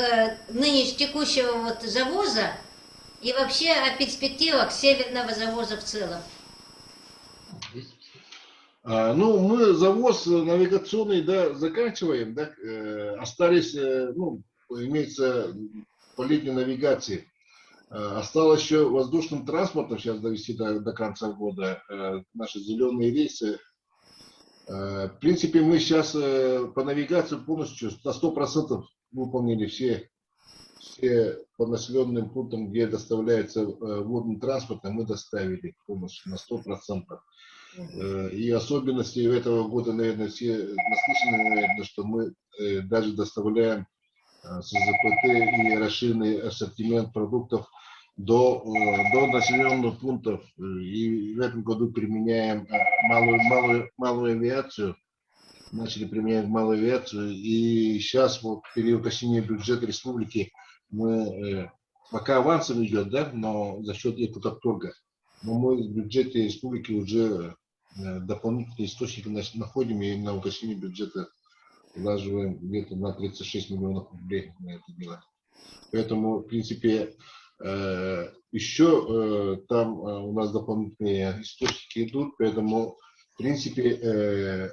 текущего вот завоза и вообще о перспективах северного завоза в целом. Ну, мы завоз навигационный, да, заканчиваем, да, остались, ну, имеется по летней навигации. Осталось еще воздушным транспортом сейчас довести до конца года наши зеленые рейсы. В принципе, мы сейчас по навигации полностью на 100% выполнили все по населенным пунктам, где доставляется водный транспорт, мы доставили полностью на 100%. И особенности этого года, наверное, все наслышаны, наверное, что мы даже доставляем с ЗПТ и расширенный ассортимент продуктов до населенных пунктов. И в этом году применяем малую авиацию. Начали применять малую авиацию. И сейчас, вот, в период осеннего бюджета республики, мы пока авансом идет, да, но за счет экотопторга. Но мы в бюджете республики уже дополнительные источники находим и на уточнение бюджета влаживаем где-то на 36 миллионов рублей на это дело. Поэтому, в принципе, еще там у нас дополнительные источники идут, поэтому, в принципе,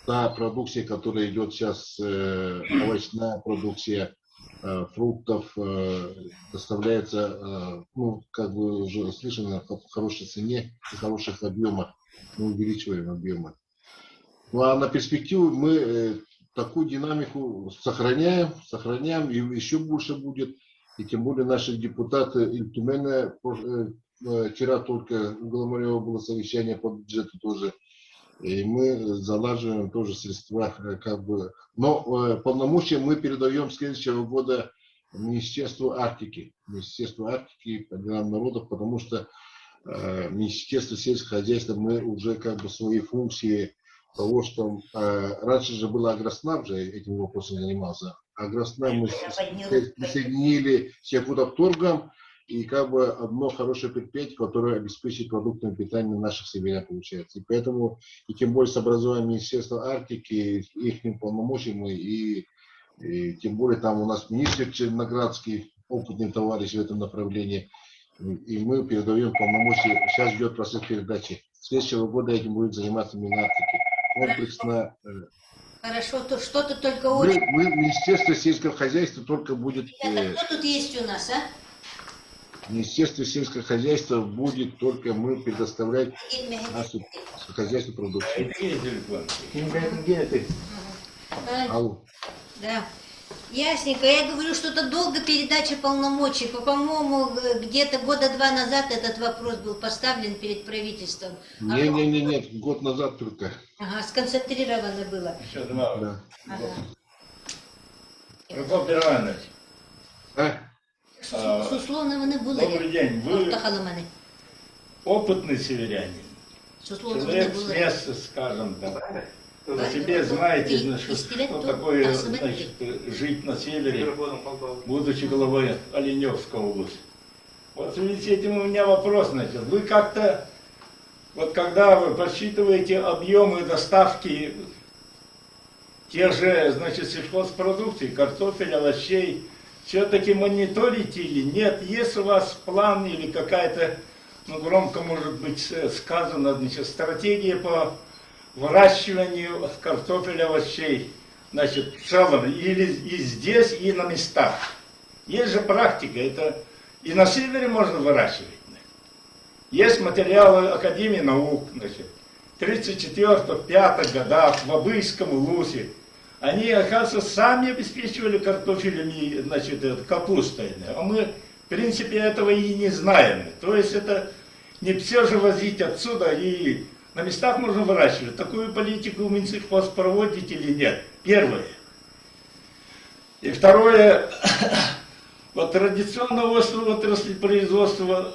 та продукция, которая идет сейчас, овощная продукция, фруктов, доставляется, ну, как бы уже слышно, в хорошей цене и хороших объемах. Мы увеличиваем объемы. Ну, а на перспективу мы такую динамику сохраняем, и еще больше будет. И тем более наши депутаты Ильтумена, вчера только у Голомарева было совещание по бюджету тоже, и мы залаживаем тоже средства, как бы. Но полномочия мы передаем с следующего года Министерству Арктики по делам народов, потому что Министерство сельского хозяйства, мы уже как бы свои функции того, что раньше же было Агроснаб, же этим вопросом занимался. Агроснаб мы присоединили с Якутопторгом, и как бы одно хорошее предприятие, которое обеспечит продуктами питания наших северян, получается. И поэтому, и тем более с образованием Министерства Арктики, их полномочиями, и тем более там у нас министр Черноградский, опытный товарищ в этом направлении, и мы передаем полномочия. Сейчас идет процесс передачи. С следующего года этим будет заниматься Минарктики. Комплексно. Хорошо, то что-то только Мы, Министерство сельского хозяйства только будет... Ребята, кто тут есть у нас, а? Министерство сельского хозяйства будет только мы предоставлять нашу хозяйственную продукцию. Алло. Да. Ясненько. Я говорю, что-то долго передача полномочий. По-моему, где-то года 2 назад этот вопрос был поставлен перед правительством. Нет, год назад только. Ага, сконцентрировано было. Еще 2. Да. Ага. Прокопий Иванович, Суслонова не було. добрый день. Вы Тахаламани. опытный северянин. Суслонова не Человек с було. места, скажем так. По себе знаете, значит, что такое, значит, жить на севере, будучи главой Оленевской области. Вот в связи с этим у меня вопрос, значит, вы как-то, вот когда вы подсчитываете объемы доставки тех же, значит, сельхозпродукции, картофеля, овощей, все-таки мониторите или нет? Есть у вас план или какая-то, ну, громко может быть сказано, значит, стратегия по выращиванию картофеля, овощей, значит, в целом, или и здесь, и на местах? Есть же практика, это и на севере можно выращивать. Есть материалы Академии наук, значит, в 1934-1935 годах в Абыйском Улусе. Они, оказывается, сами обеспечивали картофелем и, значит, капустой. А мы, в принципе, этого и не знаем. То есть это не все же возить отсюда, и на местах можно выращивать. Такую политику Минсельхоз проводит или нет? Первое. И второе, вот традиционного отрасли производства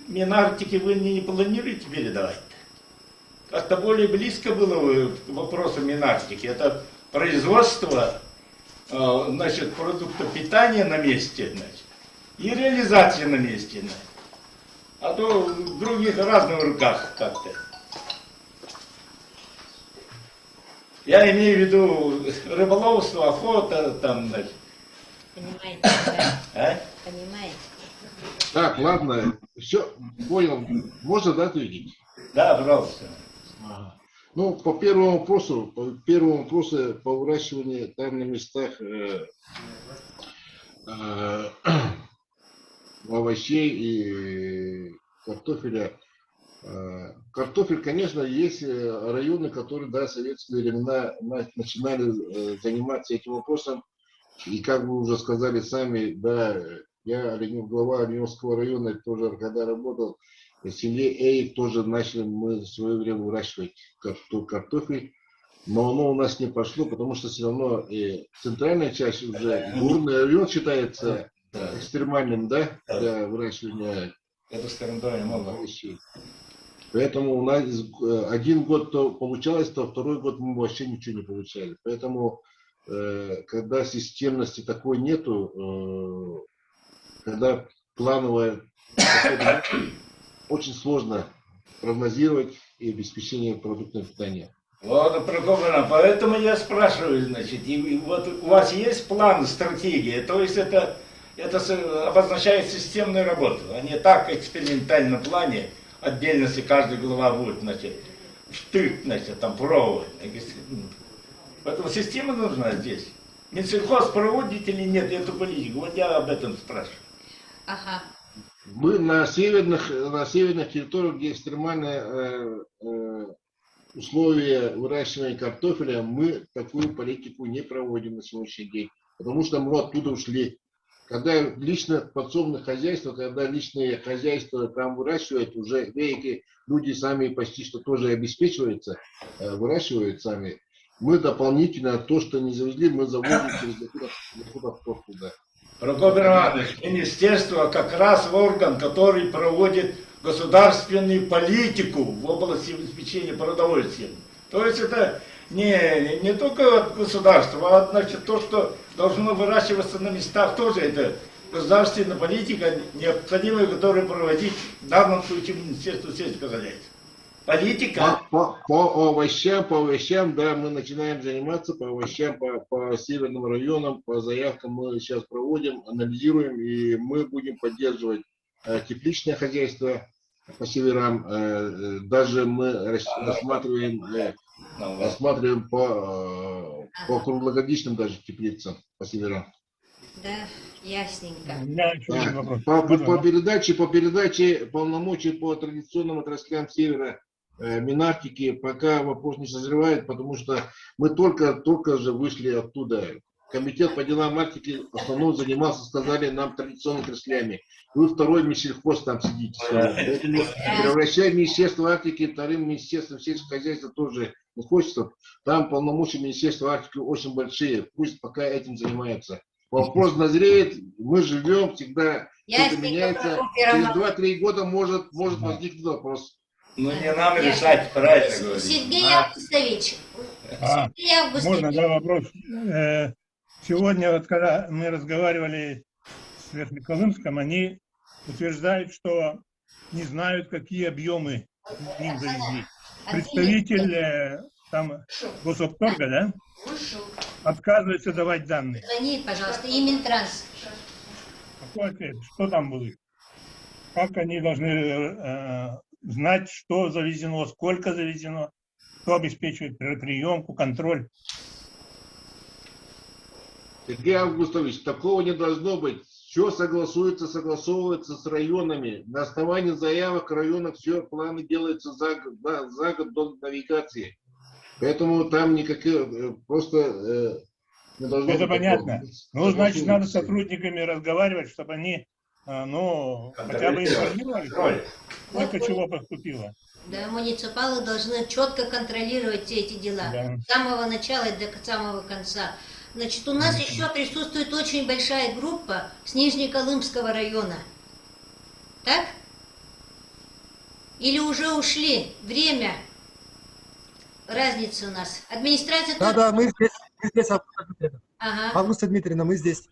Минарктики вы не планируете передавать? Как-то более близко было к вопросу Минарктики. Это производство, значит, продукта питания на месте, значит, и реализация на месте. Значит. А то в других разных руках как-то. Я имею в виду рыболовство, охота, там, значит. Понимаете, да? А? Понимаете? Так, ладно, все, понял. Можно, да, ответить? Да, пожалуйста. Ага. Ну, по первому вопросу по выращиванию там на местах овощей и картофеля. Картофель, конечно, есть районы, которые, да, в советские времена начинали заниматься этим вопросом. И как вы уже сказали сами, да, я глава Оленевского района, тоже когда работал, в селе Эйк тоже начали мы в свое время выращивать картофель. Но оно у нас не пошло, потому что все равно центральная часть уже, горный район считается экстремальным, да, для выращивания овощей. Поэтому у нас один год то получалось, то второй год мы вообще ничего не получали. Поэтому, когда системности такой нету, когда плановая, очень сложно прогнозировать и обеспечение продуктов питания. Вот, Прокоповна, поэтому я спрашиваю, значит, и вот у вас есть план, стратегия, то есть это обозначает системную работу, а не так в экспериментальном плане, отдельности каждая глава будет, значит, штык, значит, там пробовать. Поэтому система нужна здесь. Минсельхоз проводит или нет эту политику? Вот я об этом спрашиваю. Ага. Мы на северных территориях, где экстремальные условия выращивания картофеля, мы такую политику не проводим на сегодняшний день. Потому что мы оттуда ушли. Когда лично подсобное хозяйство, когда личные хозяйства там выращивают, уже эти люди сами почти что тоже обеспечиваются, выращивают сами. Мы дополнительно то, что не завезли, мы завозим через закупок туда. Прокоп Иванович, министерство как раз орган, который проводит государственную политику в области обеспечения продовольствием. То есть это не только государство, а значит, то, что должно выращиваться на местах, тоже это государственная политика, необходимая, которую проводить в данном случае Министерство сельского хозяйства. Политика. По овощам, да, мы начинаем заниматься по овощам, по северным районам, по заявкам мы сейчас проводим, анализируем, и мы будем поддерживать тепличное хозяйство по северам. Даже мы рассматриваем по круглогодичным даже теплицам по северам. Да, ясненько. У меня еще один вопрос. По передаче полномочий по традиционным отраслям севера Минарктики пока вопрос не созревает, потому что мы только же вышли оттуда. Комитет по делам Арктики в основном занимался, сказали, нам традиционными отраслями. Вы второй Минсельхоз там сидите. Поэтому превращать Министерство Арктики вторым Министерством сельского хозяйства тоже не хочется. Там полномочия Министерства Арктики очень большие. Пусть пока этим занимаются. Вопрос назреет, мы живем, всегда что-то меняется. Через 2-3 года может возникнуть вопрос. Ну не нам решать, правильно говорить. Сергей Августович. Сергей Августович. Можно, да, вопрос? Сегодня, вот когда мы разговаривали с Верхнеколымском, они утверждают, что не знают, какие объемы им завезли. Представитель там Госопторга, да, отказывается давать данные. Звони, пожалуйста, и Минтранс. Какой ответ? Что там будет? Как они должны знать, что завезено, сколько завезено, кто обеспечивает приемку, контроль? Сергей Августович, такого не должно быть. Все согласовывается с районами. На основании заявок районов все планы делаются за год до навигации. Поэтому там никаких просто не должно Это быть. понятно. Такого. Ну, значит, надо с Согласуются. сотрудниками разговаривать, чтобы они, ну, хотя бы информировали, сколько чего поступило. Да, муниципалы должны четко контролировать все эти дела. Да. С самого начала и до самого конца. Значит, у нас еще присутствует очень большая группа с Нижнеколымского района. Так? Или уже ушли? Время. Разница у нас. Администрация тоже... Да, мы здесь, Августа Дмитриевна. Ага. Августа Дмитриевна, мы здесь.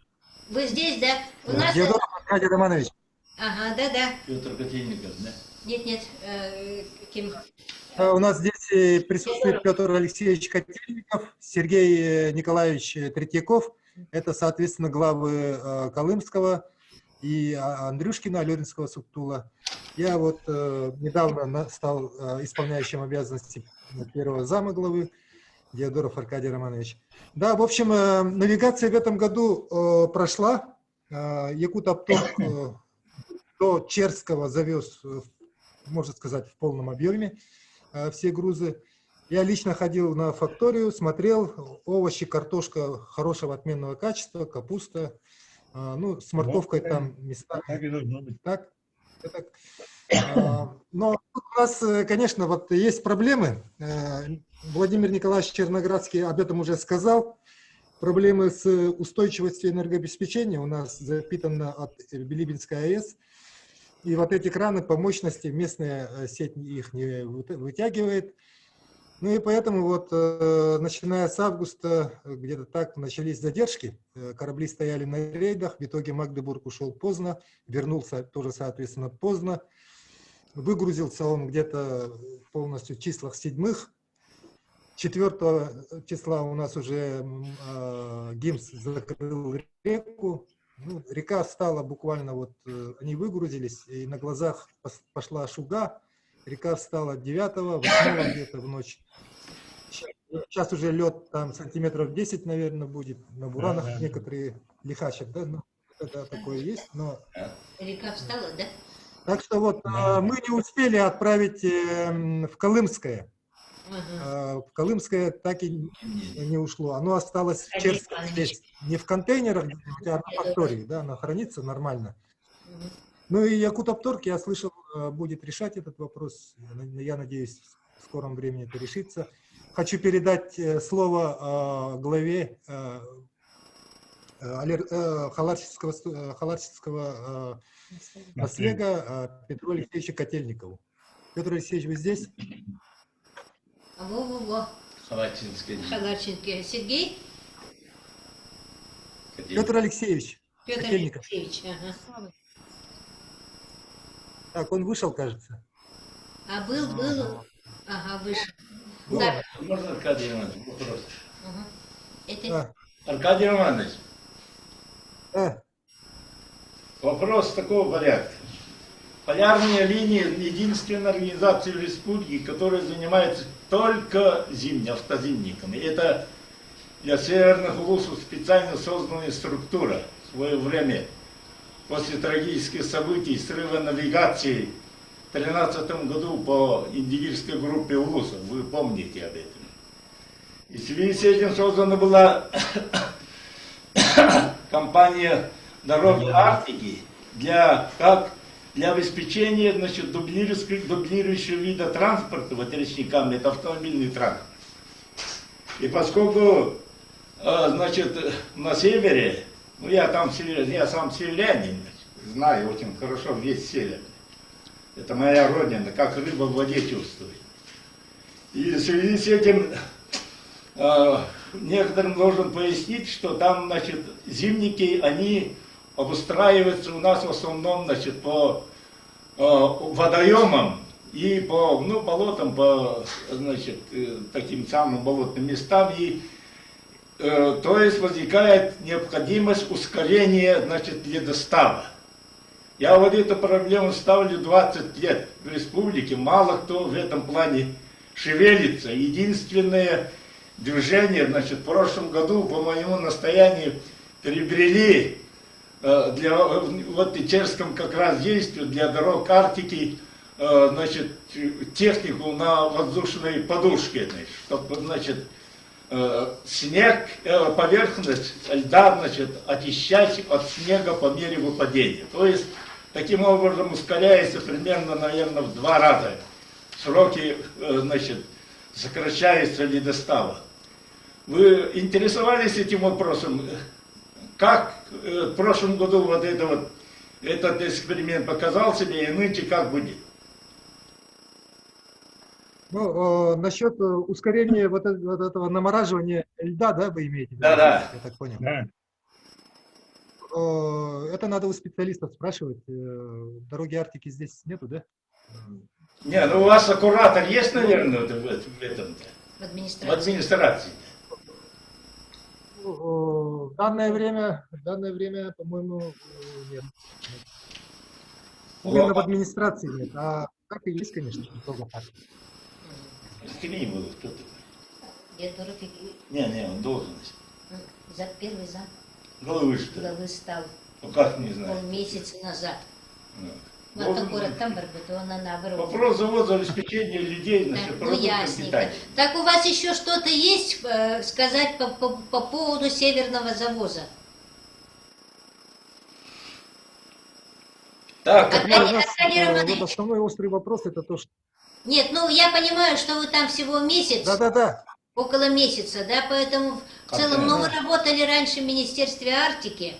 Вы здесь, да? У нас... Диодор Аркадий Романович. Ага, да. Петр Котельников, да? Нет, Ким. У нас здесь присутствует Петр Алексеевич Котельников, Сергей Николаевич Третьяков. Это, соответственно, главы Колымского и Андрюшкина, Алёринского субтула. Я вот недавно стал исполняющим обязанности первого зама главы, Диодоров Аркадий Романович. Да, в общем, навигация в этом году прошла. Якутавтодор до Черского завез, можно сказать, в полном объеме все грузы. Я лично ходил на факторию, смотрел, овощи, картошка хорошего отменного качества, капуста, ну, с морковкой Вот, там местами. Так и должно быть. Так. Но у нас, конечно, вот есть проблемы. Владимир Николаевич Черноградский об этом уже сказал. Проблемы с устойчивостью энергообеспечения у нас запитано от Билибинской АЭС. И вот эти краны по мощности местная сеть их не вытягивает. Ну и поэтому вот, начиная с августа, где-то так начались задержки. Корабли стояли на рейдах, в итоге Магдебург ушел поздно, вернулся тоже, соответственно, поздно. Выгрузился он где-то полностью в числах 7-х. 4 числа у нас уже ГИМС закрыл реку. Ну, река встала буквально, вот они выгрузились, и на глазах пошла шуга. Река встала 9-го, 8-го где-то в ночь. Сейчас уже лед там сантиметров 10, наверное, будет. На буранах Да. некоторые лихачат, да, ну, это такое есть. Но... Река встала, да? Так что вот мы не успели отправить в Колымское. Ага. В Колымское так и не ушло. Оно осталось в Черском здесь. Не в контейнерах, где-нибудь, а на фактории, да, оно хранится нормально. Мгм. Ну и Якутавтодор, я слышал, будет решать этот вопрос. Я надеюсь, в скором времени это решится. Хочу передать слово главе Халарческого наслега Петру Алексеевичу Котельникову. Петр Алексеевич, вы здесь? Во-во-во. Халачинский. Халарченко. Сергей? Петр Алексеевич Петр Котельников. Алексеевич. Ага. Так, он вышел, кажется. А был. Ага, вышел. Ну, Да. Можно, Аркадий Иванович, вопрос? Ага. Это... Аркадий Иванович, вопрос такого порядка. Полярная линия — единственная организация в республике, которая занимается только автозимниками. Это для северных улусов специально созданная структура в свое время. После трагических событий, срыва навигации в 2013 году по Индигирской группе улусов, вы помните об этом. И в связи с этим создана была компания «Дороги Арктики» для обеспечения, значит, дублирующего вида транспорта вот речниками, это автомобильный транспорт. И поскольку, значит, на севере, ну я сам северянин, значит, знаю очень хорошо весь север. Это моя родина, как рыба в воде чувствует. И в связи с этим некоторым должен пояснить, что там, значит, зимники, они обустраивается у нас в основном, значит, по водоемам и по, ну, болотам, по, значит, таким самым болотным местам. И, то есть возникает необходимость ускорения, значит, ледостава. Я вот эту проблему ставлю 20 лет в республике. Мало кто в этом плане шевелится. Единственное движение, значит, в прошлом году по моему настоянию приобрели для, вот в Ичерском как раз действию для дорог Арктики, значит, технику на воздушной подушке, чтобы, значит, снег, поверхность льда, значит, очищать от снега по мере выпадения. То есть, таким образом, ускоряется примерно, наверное, в 2 раза сроки, значит, сокращается ледостава. Вы интересовались этим вопросом? Как в прошлом году вот этот эксперимент показал себе, и нынче как будет? Ну, насчет ускорения вот этого намораживания льда, да, вы имеете? Да, да. Я так понял. Да. Это надо у специалистов спрашивать. Дороги Арктики здесь нету, да? Не, ну у вас аккуратор есть, наверное, в этом, В администрации. в администрации? В данное время, по-моему, нет. Именно в администрации нет. А так и есть, конечно, много так. Скажи, был кто такой? Дед Дорофик, Не, он должен. первый зам Головы что? главы стал Ну как не знаю. полмесяца назад. Ну, Вот должен такой быть. там то она наоборот. Вопрос завода обеспечения людей, Так, значит, ну продуктом ясненько. питания. Так у вас еще что-то есть сказать по поводу северного завоза? Так, Аркадий- У нас, Аркадий Романович. вот основной острый вопрос это то, что... Нет, ну я понимаю, что вы там всего месяц, Да. около месяца, да, поэтому в целом, да. ну вы работали раньше в Министерстве Арктики,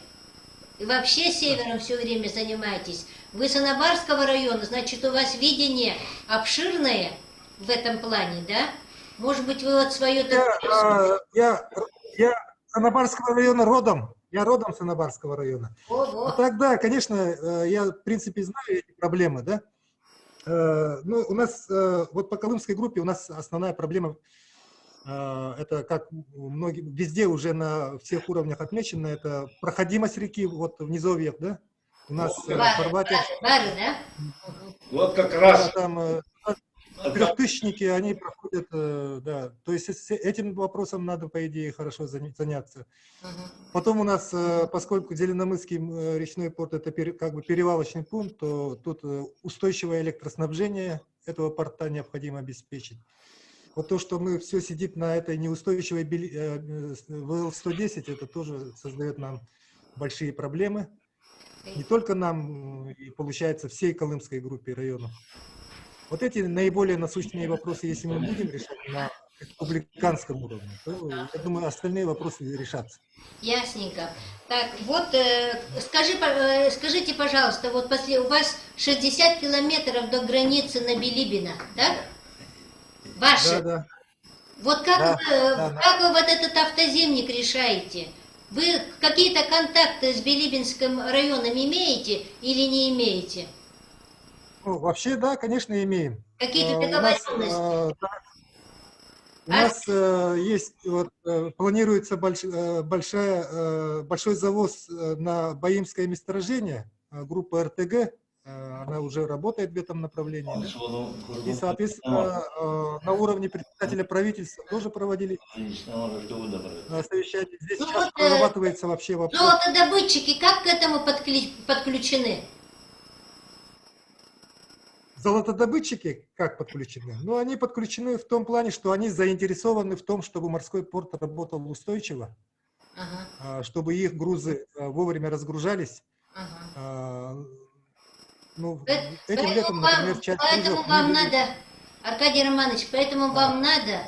и вообще севером все время занимаетесь. Вы с Анабарского района, значит, у вас видение обширное в этом плане, да? Может быть, вы вот свое... Я с Анабарского района родом. Я родом с Анабарского района. Ого. А тогда, конечно, я, в принципе, знаю эти проблемы, да. Ну, у нас, вот по Колымской группе у нас основная проблема, это как везде уже на всех уровнях отмечено, это проходимость реки, вот в низовьях, да. У нас фарватер, Бары, да? вот как раз. там трехтысячники, они проходят, да. То есть этим вопросом надо, по идее, хорошо заняться. Потом у нас, поскольку Зеленомысский речной порт это как бы перевалочный пункт, то тут устойчивое электроснабжение этого порта необходимо обеспечить. Вот то, что мы все сидит на этой неустойчивой ВЛ-110, это тоже создает нам большие проблемы. Не только нам, и получается всей Колымской группе районов. Вот эти наиболее насущные вопросы, если мы будем решать на республиканском уровне, то, я думаю, остальные вопросы решатся. Ясненько. Так, вот скажите, пожалуйста, вот у вас 60 километров до границы на Билибино, да? Ваши? Да. Вот как, Да. как вы вот этот автоземник решаете? Вы какие-то контакты с Билибинским районом имеете или не имеете? Ну, вообще, да, конечно, имеем. Какие-то У нас, договоренности? у нас есть, вот, планируется большой завоз на Баимское месторождение, группа РТГ, она уже работает в этом направлении. Да? И, соответственно, на уровне председателя правительства тоже проводили совещание. Здесь Ну, сейчас вот, прорабатывается вообще вопрос. Золотодобытчики как к этому подключены? Золотодобытчики как подключены? Ну, они подключены в том плане, что они заинтересованы в том, чтобы морской порт работал устойчиво, чтобы их грузы вовремя разгружались. Ну, этим летом, например, часть Поэтому грузов вам мы надо, Аркадий Романович, вам надо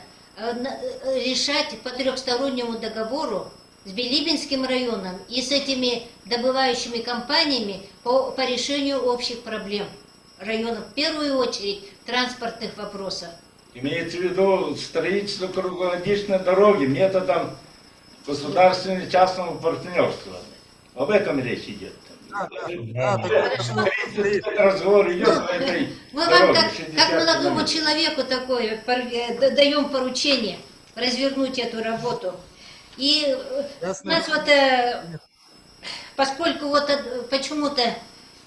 решать по трехстороннему договору с Билибинским районом и с этими добывающими компаниями по решению общих проблем района, в первую очередь транспортных вопросов. Имеется в виду строительство круглогодичной дороги методом государственного и частного партнерства. Об этом речь идет. Да, Разговор идет по этой Мы вам, дороге, как 60 молодому километров. человеку, такое даем поручение развернуть эту работу. И у Ясно. нас вот, поскольку вот почему-то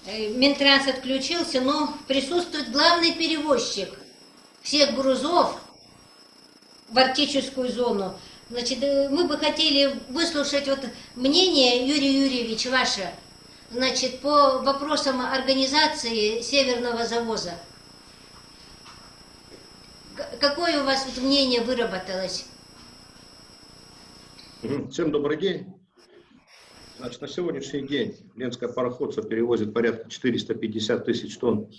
Минтранс отключился, но присутствует главный перевозчик всех грузов в арктическую зону. Значит, мы бы хотели выслушать вот мнение, Юрий Юрьевич, ваше, значит, по вопросам организации северного завоза. Какое у вас вот мнение выработалось? Всем добрый день. Значит, на сегодняшний день Ленское пароходство перевозит порядка 450 тысяч тонн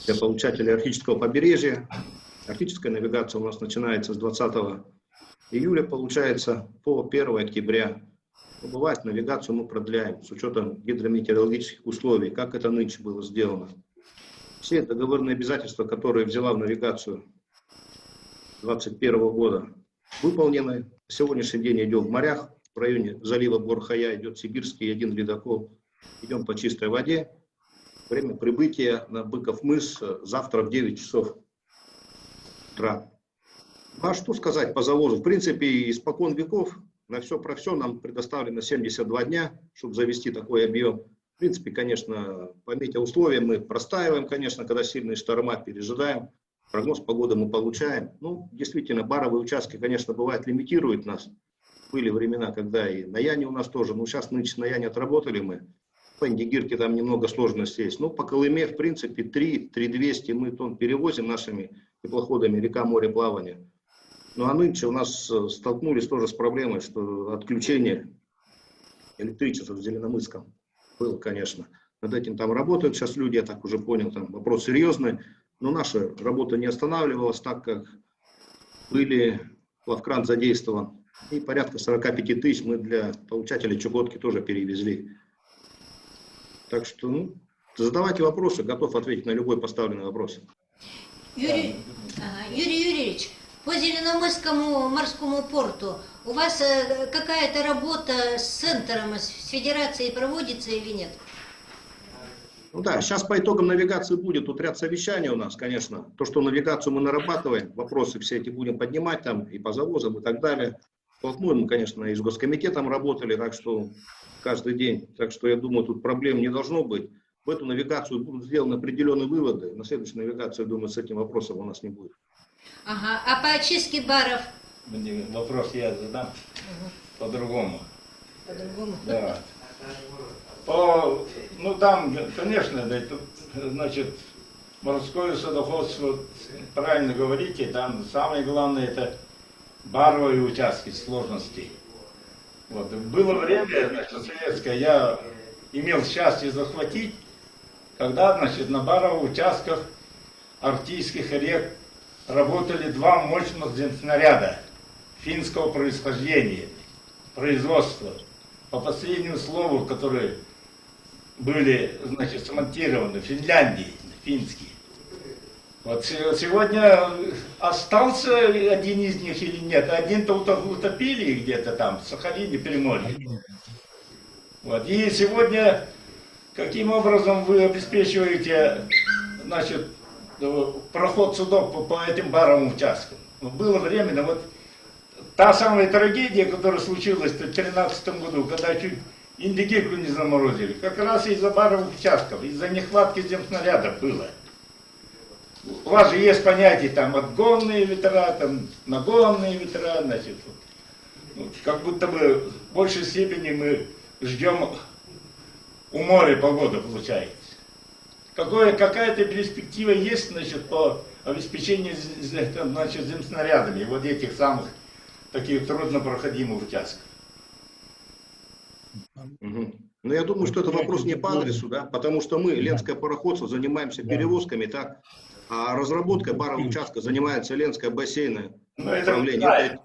для получателей арктического побережья. Арктическая навигация у нас начинается с 20 июля, получается, по 1 октября. Но бывает, навигацию мы продляем с учетом гидрометеорологических условий, как это нынче было сделано. Все договорные обязательства, которые взяла в навигацию 2021 года, выполнены. На сегодняшний день идем в морях, в районе залива Борхая идет Сибирский 1 ледокол. Идем по чистой воде. Время прибытия на Быков мыс завтра в 9 часов утра. А что сказать по завозу? В принципе, испокон веков на все про все нам предоставлено 72 дня, чтобы завести такой объем. В принципе, конечно, по метеоусловиям мы простаиваем, конечно, когда сильные шторма, пережидаем. Прогноз погоды мы получаем. Ну, действительно, баровые участки, конечно, бывает, лимитируют нас. Были времена, когда и на Яне у нас тоже. Ну, сейчас нынче на Яне отработали мы. По Индигирке там немного сложностей есть. Ну, по Колыме, в принципе, 3-200 мы тонн перевозим нашими теплоходами река, море, плавания. Ну, а нынче у нас столкнулись тоже с проблемой, что отключение электричества в Зеленомысском было, конечно. Над этим там работают сейчас люди, я так уже понял, там вопрос серьезный. Но наша работа не останавливалась, так как были плавкран задействован. И порядка 45 тысяч мы для получателей Чукотки тоже перевезли. Так что, ну, задавайте вопросы, готов ответить на любой поставленный вопрос. Юрий Юрьевич, по Зеленомысскому морскому порту у вас какая-то работа с центром, с федерацией проводится или нет? Ну да, сейчас по итогам навигации будет тут ряд совещаний у нас, конечно. То, что навигацию мы нарабатываем, вопросы все эти будем поднимать там и по завозам и так далее. Вплотную мы, конечно, и с Госкомитетом работали, так что каждый день. Так что я думаю, тут проблем не должно быть. В эту навигацию будут сделаны определенные выводы. На следующей навигации, я думаю, с этим вопросом у нас не будет. Ага, а по очистке баров? Вопрос я задам по-другому. По-другому? Да. Ну там, конечно, да, тут, значит, морское судоходство, правильно говорите, там самое главное это баровые участки сложностей. Вот. Было время, значит, советское, я имел счастье захватить, когда, значит, на баровых участках арктических рек работали два мощных земснаряда финского происхождения, производства. По последнему слову, которые были, значит, смонтированы в Финляндии, финские. Вот сегодня остался один из них или нет? Один-то утопили где-то там, в Сахалине, Приморье. Вот. И сегодня каким образом вы обеспечиваете, значит, проход судов по этим баровым участкам? Было время, вот та самая трагедия, которая случилась в 2013 году, когда чуть Индигирку не заморозили, как раз из-за баровых участков, из-за нехватки земснарядов было. У вас же есть понятие, там, отгонные ветра, там, нагонные ветра, значит, вот, как будто бы в большей степени мы ждем у моря погода получается. Какая-то перспектива есть, значит, по обеспечению, значит, земснарядами, вот этих самых таких труднопроходимых участков? Ну, я думаю, что это вопрос не по адресу, да, потому что мы, Ленское пароходство, занимаемся перевозками, так, а разработкой барового участка занимается Ленское бассейное управление.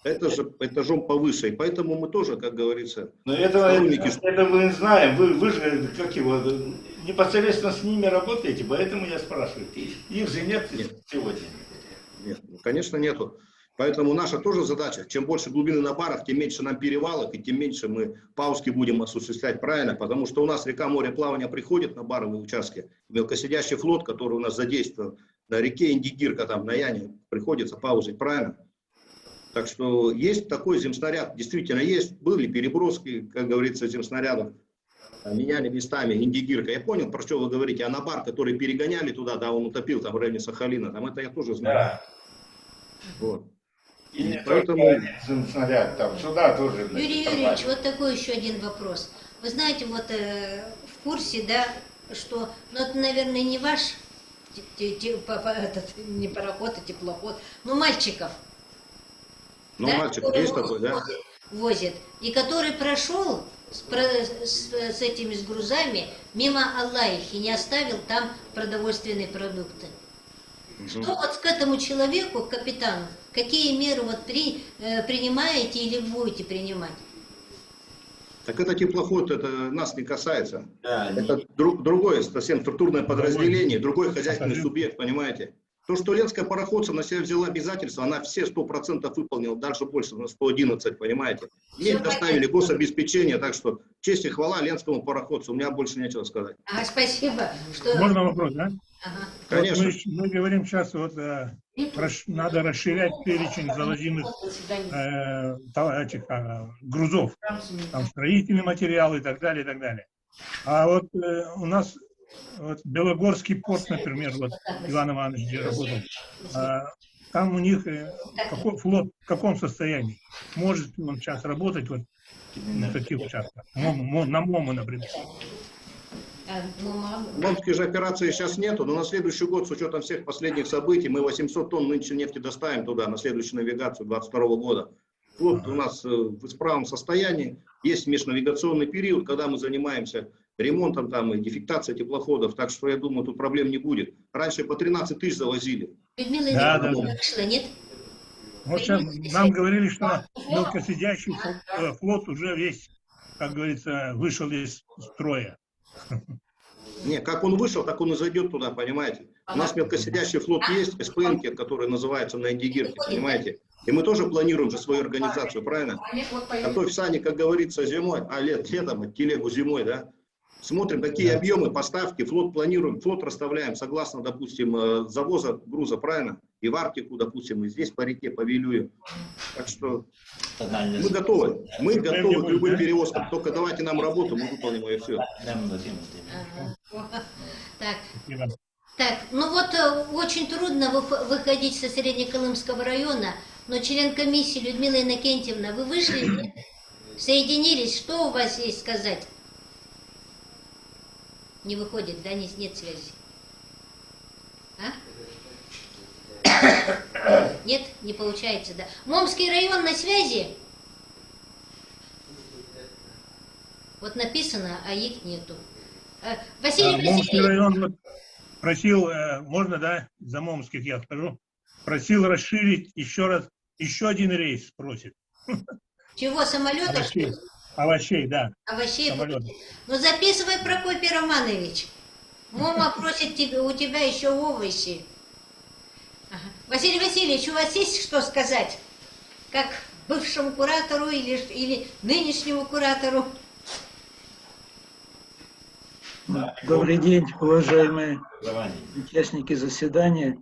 Это же этажом повыше, и поэтому мы тоже, как говорится, но это мы знаем, вы же, как его, непосредственно с ними работаете, поэтому я спрашиваю, их же нет сегодня? Нет, конечно нету. Поэтому наша тоже задача, чем больше глубины на барах, тем меньше нам перевалок, и тем меньше мы пауски будем осуществлять правильно, потому что у нас река мореплавания приходит на баровые участки, мелкосидящий флот, который у нас задействован на реке Индигирка, там на Яне, приходится паузить правильно. Так что есть такой земснаряд, действительно есть, были переброски, как говорится, земснарядов, меняли местами Индигирка. Я понял, про что вы говорите, а на бар, который перегоняли туда, да, он утопил там в районе Сахалина, там это я тоже знаю. Да. Вот. И не Поэтому... только снаряд, там сюда тоже. Юрий Юрьевич, вот такой еще один вопрос. Вы знаете, вот в курсе, да, что, ну это, наверное, не ваш, не пароход, а теплоход, но мальчиков. Ну, да, мальчик есть такой, да? Возит, и который прошел с этими с грузами мимо Аллаихи, не оставил там продовольственные продукты. Что вот к этому человеку, к капитану, какие меры вот принимаете или будете принимать? Так это теплоход, это нас не касается. Да, это другое совсем структурное подразделение, другой хозяйственный субъект, понимаете? То, что Ленская пароходство на себя взяла обязательства, она все 100% выполнила, даже больше, на 111, понимаете? Ей доставили гособеспечение, так что честь и хвала Ленскому пароходству, у меня больше нечего сказать. Спасибо. Что... Можно вопрос, да? Ага. Конечно. Вот мы говорим сейчас, вот, надо расширять перечень завозимых грузов, там, строительные материалы и так далее, и так далее. А вот у нас вот Белогорский порт, например, вот Иван Иванович где работал, там у них флот в каком состоянии? Может он сейчас работать вот в таких участках? На МОМу, например. Момских же операций сейчас нету, но на следующий год, с учетом всех последних событий, мы 800 тонн нынче нефти доставим туда, на следующую навигацию 2022 года. Флот у нас в исправном состоянии, есть межнавигационный период, когда мы занимаемся ремонтом там и дефектацией теплоходов, так что я думаю, тут проблем не будет. Раньше по 13 тысяч завозили. Да. Нет? Вот сейчас нам говорили, что мелкосидящий флот уже весь, как говорится, вышел из строя. Не, как он вышел, так он и зайдет туда, понимаете. У нас мелкосидящий флот есть, СПН, который называется на Индигирке, понимаете. И мы тоже планируем же свою организацию, правильно? Готовь сани, как говорится, зимой, летом, телегу зимой, да. Смотрим, какие объемы, поставки, флот планируем, флот расставляем согласно, допустим, завоза груза, правильно? И в Арктику, допустим, и здесь по реке, по Вилюю. Так что мы готовы. Мы готовы к любым перевозкам. Только давайте нам работу, мы выполним ее все. Так, ну вот очень трудно выходить со Среднеколымского района, но член комиссии Людмила Иннокентьевна, вы вышли, соединились, что у вас есть сказать? Не выходит, да, нет связи. Нет, не получается, да. Момский район на связи? Вот написано, а их нету. Василий Момский район вот просил, можно, да, за Момских я скажу, просил расширить еще раз, еще один рейс просит. Чего, самолета? Овощей, да. Овощей. Ну записывай, Прокопий Романович. Мама просит тебя, у тебя еще овощи. Ага. Василий Васильевич, у вас есть что сказать? Как бывшему куратору или нынешнему куратору? Добрый день, уважаемые участники заседания.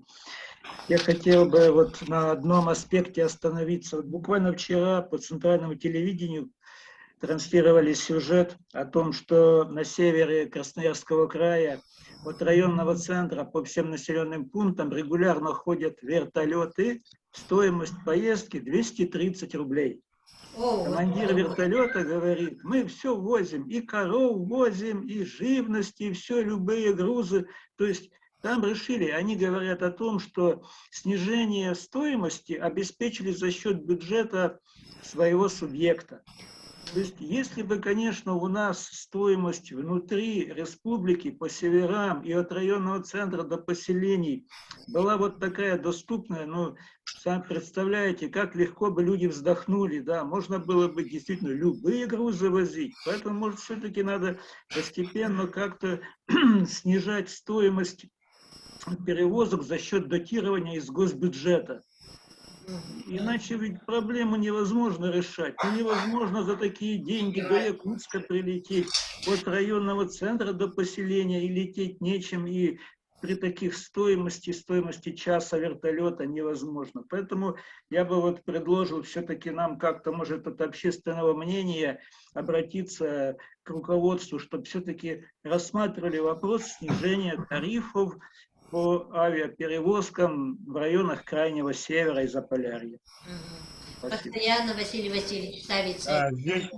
Я хотел бы вот на одном аспекте остановиться. Вот буквально вчера по центральному телевидению транслировали сюжет о том, что на севере Красноярского края от районного центра по всем населенным пунктам регулярно ходят вертолеты. Стоимость поездки 230 рублей. Командир вертолета говорит, мы все возим, и коров возим, и живность, и все, любые грузы. То есть там решили, они говорят о том, что снижение стоимости обеспечили за счет бюджета своего субъекта. То есть, если бы, конечно, у нас стоимость внутри республики по северам и от районного центра до поселений была вот такая доступная, ну, сами представляете, как легко бы люди вздохнули, да, можно было бы действительно любые грузы возить, поэтому, может, все-таки надо постепенно как-то снижать стоимость перевозок за счет датирования из госбюджета. Иначе ведь проблему невозможно решать. Ну, невозможно за такие деньги до Якутска прилететь, от районного центра до поселения, и лететь нечем, и при таких стоимости часа вертолета невозможно. Поэтому я бы вот предложил все-таки нам как-то, может, от общественного мнения обратиться к руководству, чтобы все-таки рассматривали вопрос снижения тарифов по авиаперевозкам в районах Крайнего Севера и Заполярья. Спасибо. Постоянно Василий Васильевич ставится. Да, здесь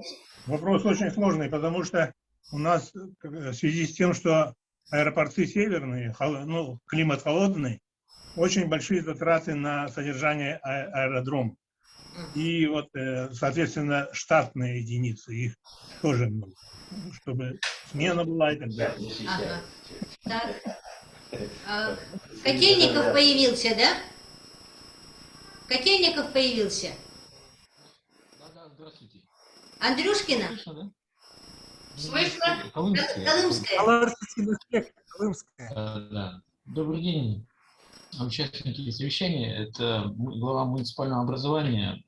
вопрос очень сложный, потому что у нас в связи с тем, что аэропорты северные, ну, климат холодный, очень большие затраты на содержание аэродрома. И вот, соответственно, штатные единицы, их тоже много, чтобы смена была и так далее. Ага. Так. Котельников появился, да? Котельников появился. Да, здравствуйте. Андрюшкина? Слышно, да? Слышно? Колымская. Колымская. Да. Добрый день, участники совещания. Это глава муниципального образования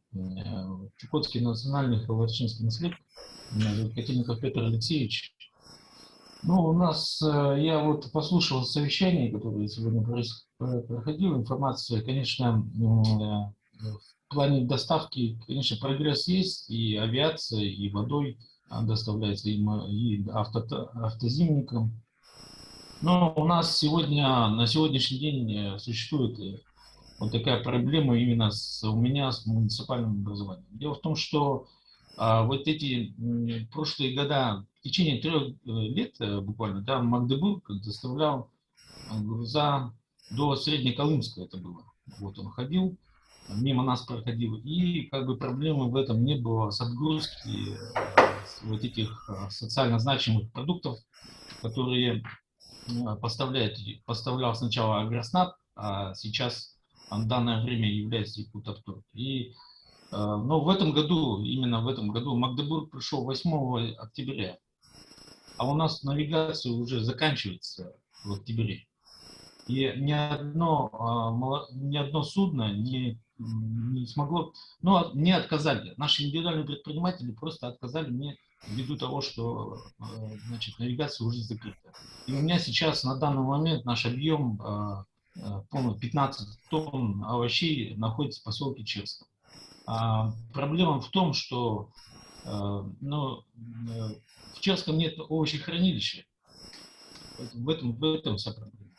Чукотский национальный Халварчинский наследник, Котельников Петр Алексеевич. Ну, у нас, я вот послушал совещание, которое сегодня проходило, информация, конечно, в плане доставки, конечно, прогресс есть, и авиация, и водой доставляется, и автозимникам. Но у нас сегодня, на сегодняшний день существует вот такая проблема именно у меня с муниципальным образованием. Дело в том, что вот эти прошлые года, в течение 3 лет буквально, да, Магдебург доставлял груза до Среднеколымска, это было. Вот он ходил, мимо нас проходил, и как бы проблемы в этом не было с отгрузки вот этих социально значимых продуктов, которые поставлял сначала Агроснаб, а сейчас в данное время является Якутавторг. И но в этом году, именно в этом году, Магдебург пришел 8 октября, а у нас навигация уже заканчивается в октябре. И ни одно судно не смогло, но не отказали. Наши индивидуальные предприниматели просто отказали мне ввиду того, что значит, навигация уже закрыта. И у меня сейчас на данный момент наш объем, по-моему, 15 тонн овощей находится в поселке Черском. Проблема в том, что в Черском нет овощехранилища. В этом вся проблема.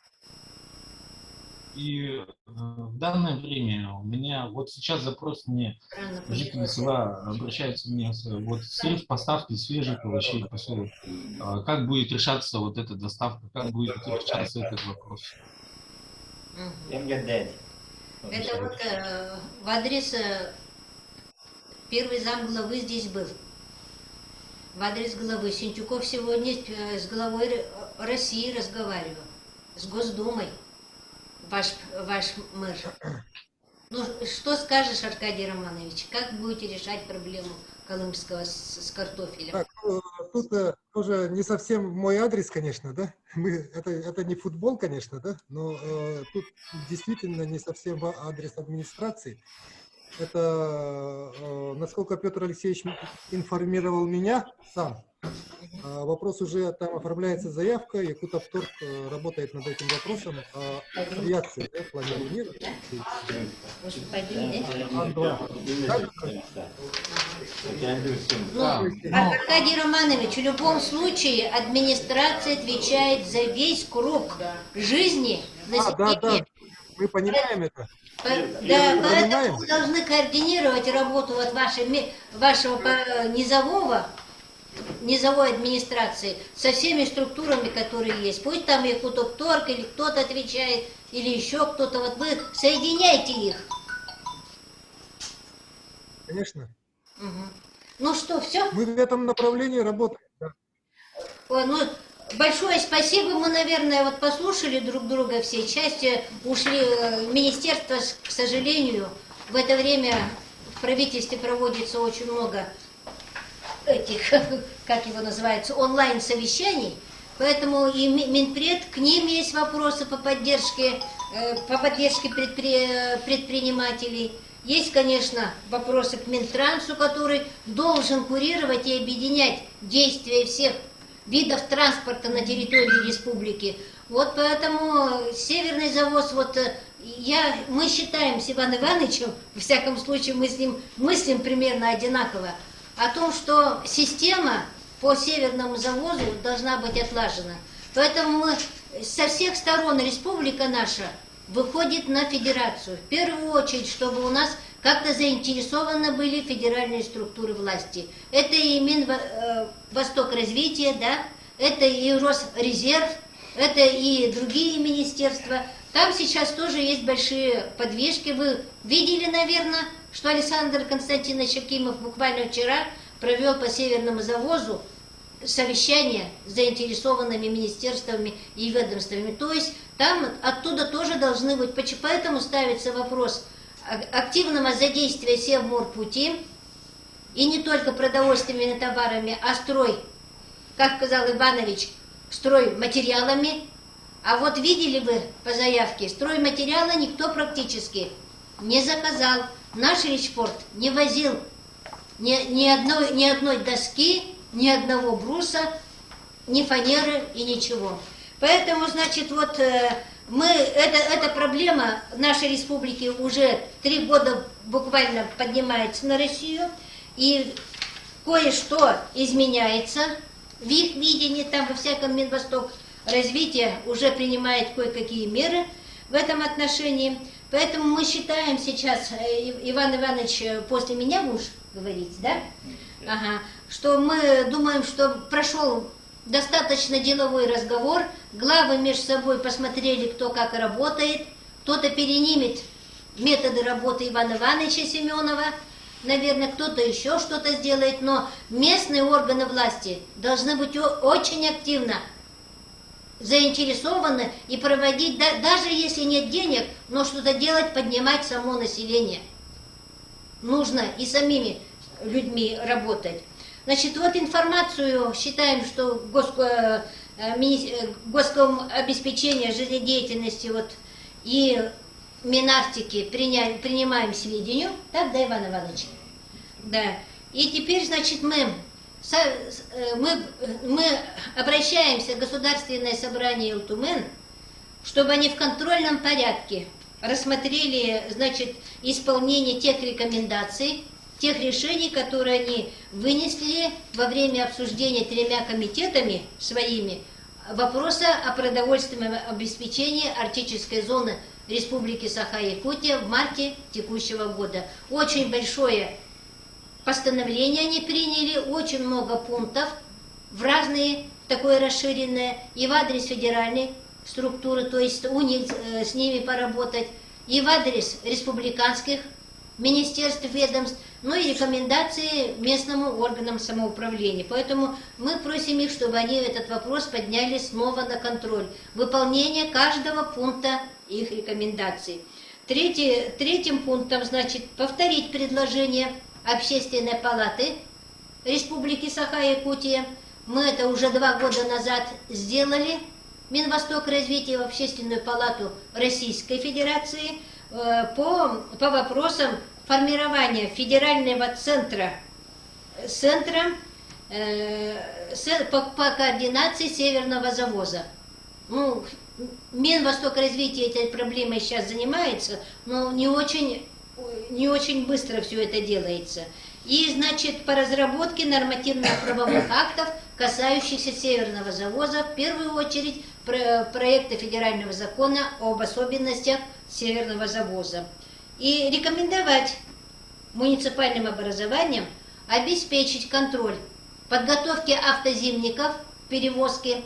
И в данное время у меня вот сейчас запрос мне, жители села обращаются мне, вот срыв поставки свежих овощей в поселок. Как будет решаться вот эта доставка, как будет решаться этот вопрос? Это вот в адрес первый зам главы здесь был. В адрес главы. Синтюков сегодня с главой России разговаривал, с Госдумой, ваш мэр. Ну, что скажешь, Аркадий Романович, как будете решать проблему колымского с картофелем? Так, тут тоже не совсем мой адрес, конечно, да? Это не футбол, конечно, да? Но тут действительно не совсем адрес администрации. Это, насколько Петр Алексеевич информировал меня сам, вопрос уже, там оформляется заявка, Якутавторг работает над этим вопросом, авиации, да, планирования. Аркадий Романович, в любом случае администрация отвечает за весь круг жизни населения. Да, мы понимаем это. Да, поэтому вы должны координировать работу вот вашего низовой администрации со всеми структурами, которые есть. Пусть там Якутавторг или кто-то отвечает, или еще кто-то. Вот вы соединяйте их. Конечно. Угу. Ну что, все? Мы в этом направлении работаем. Да. Ну, большое спасибо. Мы, наверное, вот послушали друг друга все части, ушли в министерство, к сожалению. В это время в правительстве проводится очень много этих, как его называется, онлайн-совещаний. Поэтому и Минпред, к ним есть вопросы по поддержке предпринимателей. Есть, конечно, вопросы к Минтрансу, который должен курировать и объединять действия всех видов транспорта на территории республики. Вот поэтому северный завоз, мы считаем с Иваном Ивановичем, во всяком случае мы с ним мыслим примерно одинаково, о том, что система по северному завозу должна быть отлажена. Поэтому мы со всех сторон республика наша выходит на федерацию. В первую очередь, чтобы у нас как-то заинтересованы были федеральные структуры власти. Это и Минвосток развития, да, это и Росрезерв, это и другие министерства. Там сейчас тоже есть большие подвижки. Вы видели, наверное, что Александр Константинович Акимов буквально вчера провел по северному завозу совещание с заинтересованными министерствами и ведомствами. То есть там оттуда тоже должны быть. Поэтому ставится вопрос активного задействия Севморпути, и не только продовольственными товарами, а как сказал Иванович, стройматериалами. А вот видели вы по заявке, стройматериалы никто практически не заказал. Наш Речпорт не возил ни одной доски, ни одного бруса, ни фанеры и ничего. Поэтому, значит, эта проблема в нашей республике уже 3 года буквально поднимается на Россию, и кое-что изменяется в их видении, там во всяком Минвосток развития уже принимает кое-какие меры в этом отношении. Поэтому мы считаем сейчас, Иван Иванович, после меня будешь говорить, да? Ага. Что мы думаем, что прошел достаточно деловой разговор, главы между собой посмотрели, кто как работает, кто-то перенимет методы работы Ивана Ивановича Семенова, наверное, кто-то еще что-то сделает, но местные органы власти должны быть очень активно заинтересованы и проводить, даже если нет денег, но что-то делать, поднимать само население. Нужно и самими людьми работать. Значит, информацию считаем, что госком обеспечения жизнедеятельности и Минартики принимаем сведению. Так, да, Иван Иванович? Да. И теперь, значит, мы обращаемся в Государственное собрание Илтумен, чтобы они в контрольном порядке рассмотрели, значит, исполнение тех рекомендаций, тех решений, которые они вынесли во время обсуждения 3 комитетами своими вопроса о продовольственном обеспечении арктической зоны Республики Саха-Якутия в марте текущего года. Очень большое постановление они приняли, очень много пунктов в разные, такое расширенное, и в адрес федеральной структуры, то есть у них с ними поработать, и в адрес республиканских министерств, ведомств, ну и рекомендации местному органам самоуправления. Поэтому мы просим их, чтобы они этот вопрос подняли снова на контроль. Выполнение каждого пункта их рекомендаций. Третьим пунктом, значит, повторить предложение Общественной палаты Республики Саха-Якутия. Мы это уже 2 года назад сделали. Минвосток развития в Общественную палату Российской Федерации по вопросам формирования федерального центра по координации северного завоза. Ну, Минвосток развития этой проблемой сейчас занимается, но не очень быстро все это делается. И, значит, по разработке нормативно-правовых актов, касающихся северного завоза, в первую очередь проекта федерального закона об особенностях северного завоза. И рекомендовать муниципальным образованиям обеспечить контроль подготовки автозимников, перевозки,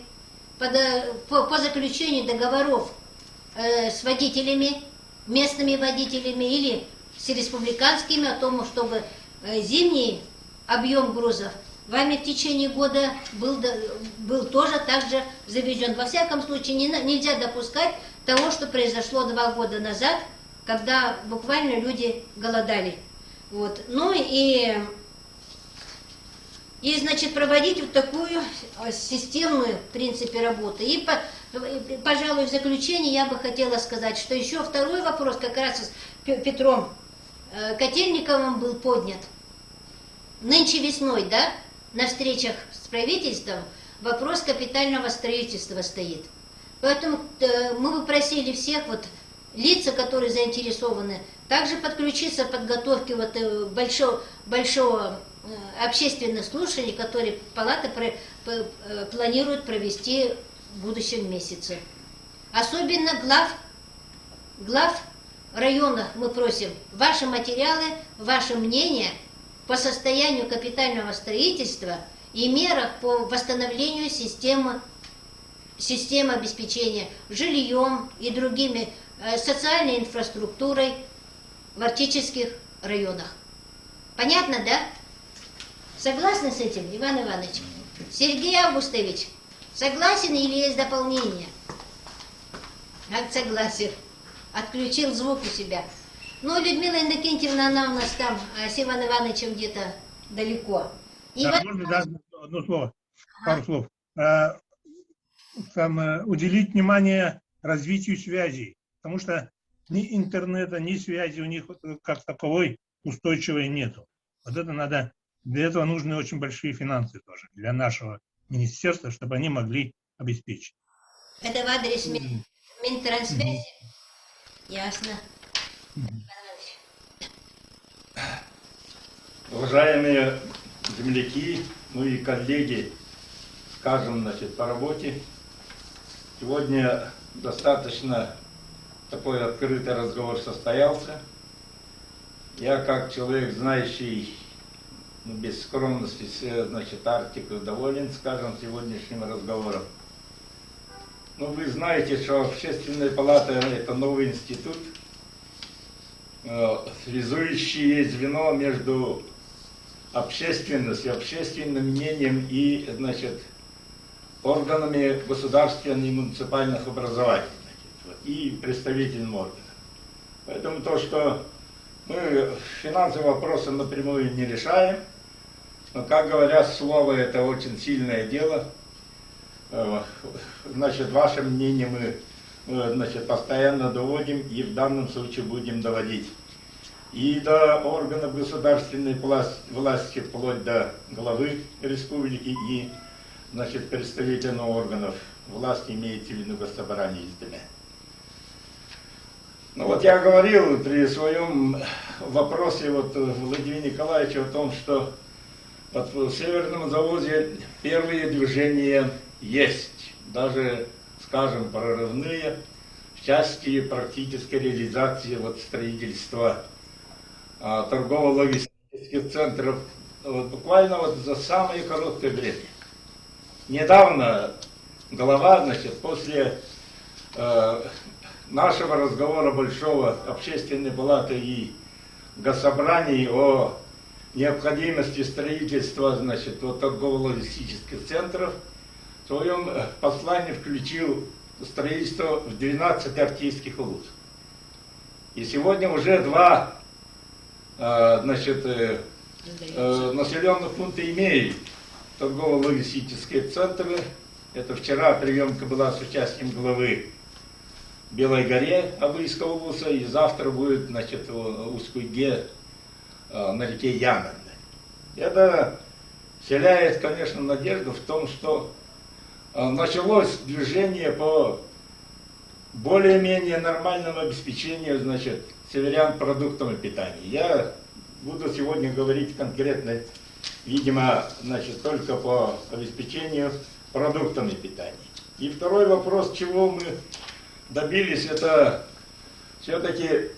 по заключению договоров с водителями, местными водителями или с республиканскими о том, чтобы зимний объем грузов вами в течение года был тоже также завезен. Во всяком случае, нельзя допускать того, что произошло 2 года назад, когда буквально люди голодали. Ну и значит, проводить такую системную, в принципе, работу. И, пожалуй, в заключение я бы хотела сказать, что еще второй вопрос как раз с Петром Котельниковым был поднят нынче весной, да, на встречах с правительством вопрос капитального строительства стоит. Поэтому мы бы просили всех вот лица, которые заинтересованы, также подключиться к подготовке вот большого общественных слушаний, которые палата планирует провести в будущем месяце. Особенно глав районах мы просим ваши материалы, ваше мнение по состоянию капитального строительства и мерах по восстановлению системы обеспечения жильем и другими социальной инфраструктурой в арктических районах. Понятно, да? Согласны с этим, Иван Иванович? Сергей Августович, согласен или есть дополнение? Согласен. Отключил звук у себя. Ну, Людмила Иннокентьевна, она у нас там с Иваном Ивановичем где-то далеко. Да, можно, да, одно слово, пару слов. Уделить внимание развитию связей, потому что ни интернета, ни связи у них как таковой устойчивой нету. Вот это надо, для этого нужны очень большие финансы тоже для нашего министерства, чтобы они могли обеспечить. Это в адрес Минтрансвязи? Ясно. Уважаемые земляки, ну и коллеги, скажем, значит, по работе. Сегодня достаточно такой открытый разговор состоялся. Я, как человек, знающий, ну, без скромности, значит, Арктику, доволен, скажем, сегодняшним разговором. Ну, вы знаете, что Общественная палата – это новый институт, связующее звено между общественностью, общественным мнением и, значит, органами государственных и муниципальных образований, значит, и представительным органам. Поэтому то, что мы финансовые вопросы напрямую не решаем, но, как говорят, слово – это очень сильное дело. Значит, ваше мнение мы, значит, постоянно доводим и в данном случае будем доводить. И до органов государственной власти, вплоть до главы республики и, значит, представительных органов власти, имеется в виду Госсобрание из Дня. Ну вот я говорил при своем вопросе вот Владимиру Николаевичу о том, что вот в Северном заводе первые движения есть, даже, скажем, прорывные, в части практической реализации вот строительства торгово-логистических центров вот, буквально вот за самое короткое время. Недавно глава, значит, после нашего разговора большого Общественной палаты и Госсобраний о необходимости строительства, значит, вот, торгово-логистических центров, в своем послании включил строительство в 12 арктических улусах. И сегодня уже два, значит, населенных пункта имеют торгово-логистические центры. Это вчера приемка была с участием главы Белой горе Абыйского улуса, и завтра будет, значит, в Усть-Куйге на реке Яна. Это вселяет, конечно, надежду в том, что началось движение по более-менее нормальному обеспечению, значит, северян продуктами питания. Я буду сегодня говорить конкретно, видимо, значит, только по обеспечению продуктами питания. И второй вопрос, чего мы добились, это все-таки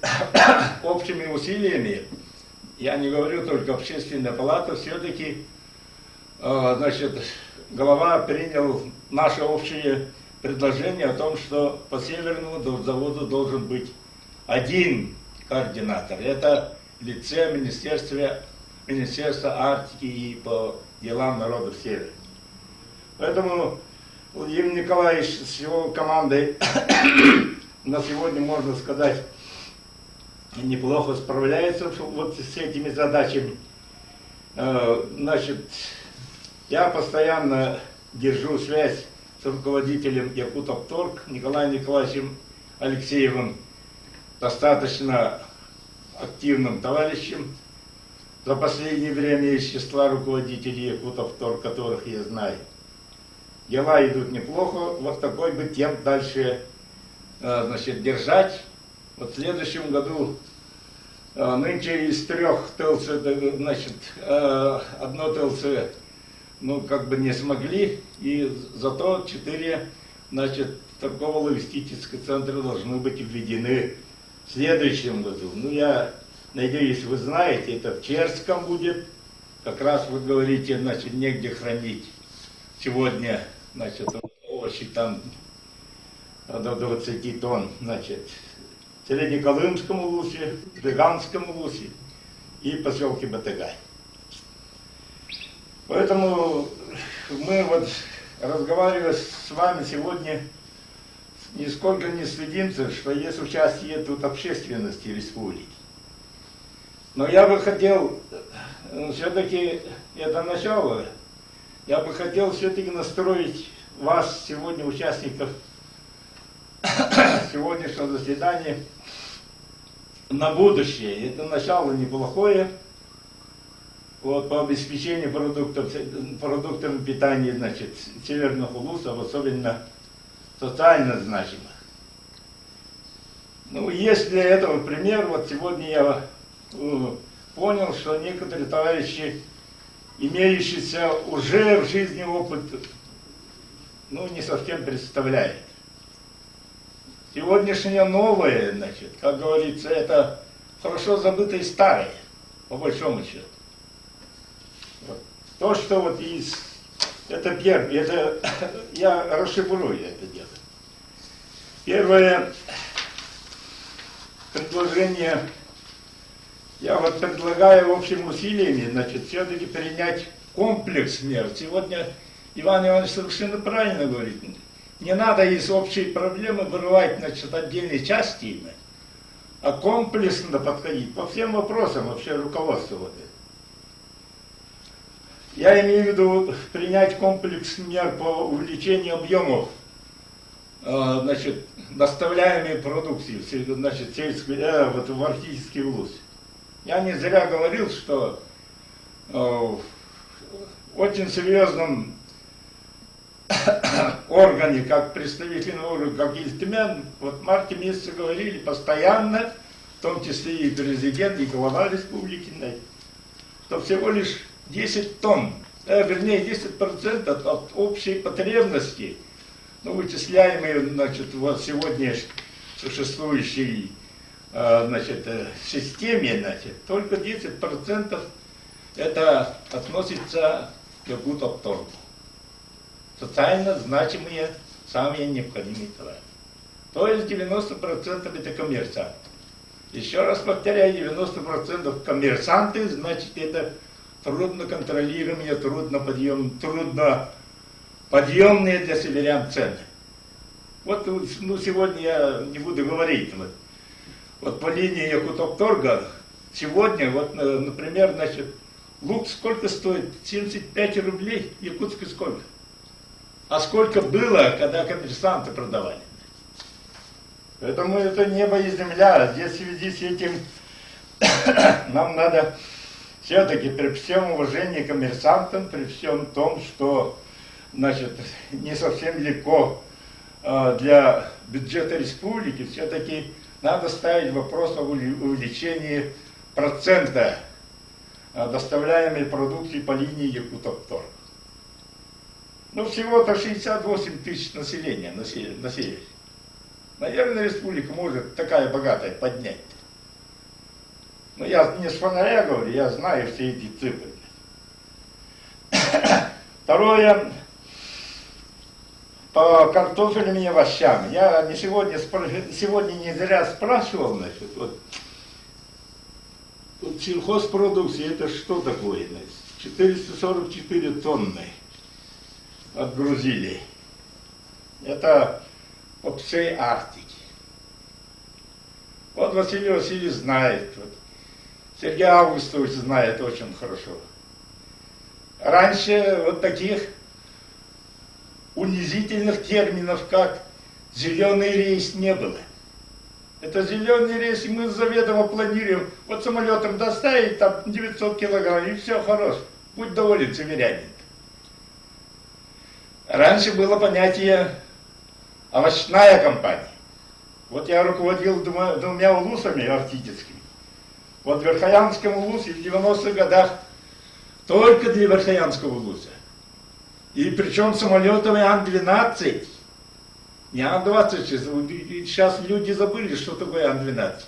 общими усилиями, я не говорю только Общественная палата, все-таки, значит, глава принял наше общее предложение о том, что по Северному заводу должен быть один координатор. Это лице Министерства Арктики и по делам народов Севера. Поэтому Владимир Николаевич с его командой на сегодня, можно сказать, неплохо справляется вот с этими задачами. Значит, я постоянно держу связь с руководителем Якутопторг Николаем Николаевичем Алексеевым. Достаточно активным товарищем за последнее время из числа руководителей Якутовтор, которых я знаю. Дела идут неплохо, вот такой бы темп дальше значит, держать. Вот в следующем году нынче из 3 ТЛЦ, значит, одно ТЛЦ, ну, как бы не смогли, и зато 4, значит, торгово-логистические центры должны быть введены в следующем году. Ну, я надеюсь, вы знаете, это в Черском будет, как раз вы говорите, значит, негде хранить сегодня, значит, овощи там до 20 тонн, значит, в Среднеколымском улусе, в Дыганском улусе и поселке Батыгай. Поэтому мы вот, разговаривая с вами сегодня, нисколько не стыдимся, что есть участие тут общественности республики. Но я бы хотел, все-таки это начало, я бы хотел все-таки настроить вас, сегодня участников сегодняшнего заседания, на будущее. Это начало неплохое. Вот, по обеспечению продуктами питания, значит, северных улусов, особенно социально значимых. Ну, есть для этого пример. Вот сегодня я понял, что некоторые товарищи, имеющиеся уже в жизни опыт, ну, не совсем представляют. Сегодняшнее новое, значит, как говорится, это хорошо забытое старое, по большому счету. Вот. То, что вот из... Это первое, это я расшифрую это дело. Первое предложение, я вот предлагаю общими усилиями, значит, все-таки принять комплекс мер. Сегодня Иван Иванович совершенно правильно говорит. Не надо из общей проблемы вырывать, значит, отдельные части, а комплексно подходить по всем вопросам вообще руководства. Вот это. Я имею в виду принять комплекс мер по увеличению объемов, значит, доставляемой продукции, значит, вот в Арктический улус. Я не зря говорил, что очень серьезном органе, как представительный орган, как Ильтмен, вот в марте месяце говорили постоянно, в том числе и президент, и глава республики, что всего лишь 10 тонн, вернее 10% от общей потребности, ну, вычисляемой, значит, вот сегодня существующей, значит, системе, значит, только 10% это относится к Якутовторгу. Социально значимые, самые необходимые товары. То есть 90% это коммерсанты. Еще раз повторяю, 90% коммерсанты, значит, это трудноконтролируемые, трудноподъемные для северян цены. Вот, ну, сегодня я не буду говорить. Вот по линии Якутовторга сегодня, вот, например, значит, лук сколько стоит? 75 рублей, якутский сколько? А сколько было, когда коммерсанты продавали? Поэтому это небо и земля. Здесь в связи с этим нам надо все-таки при всем уважении к коммерсантам, при всем том, что, значит, не совсем легко для бюджета республики, все-таки надо ставить вопрос о увеличении процента доставляемой продукции по линии Якутовторг. Ну, всего-то 68 тысяч населения на севере. Наверное, республика может такая богатая поднять. Но я не с фонаря говорю, я знаю все эти цифры. Второе, по картофелям и овощам. Я сегодня не зря спрашивал, значит, вот сельхозпродукция, это что такое? 444 тонны отгрузили. Это по всей Арктике. Вот Василий Васильевич знает, вот Сергей Августович знает очень хорошо. Раньше вот таких унизительных терминов, как «зеленый рейс», не было. Это зеленый рейс, и мы заведомо планируем вот самолетом доставить там 900 килограмм, и все, хорош. Будь доволен, северянин. Раньше было понятие овощная компания. Вот я руководил двумя улусами арктическими. Вот в Верхоянском улусе в 90-х годах только для Верхоянского улуса. И причем самолетами Ан-12. Не Ан-26. Сейчас люди забыли, что такое Ан-12.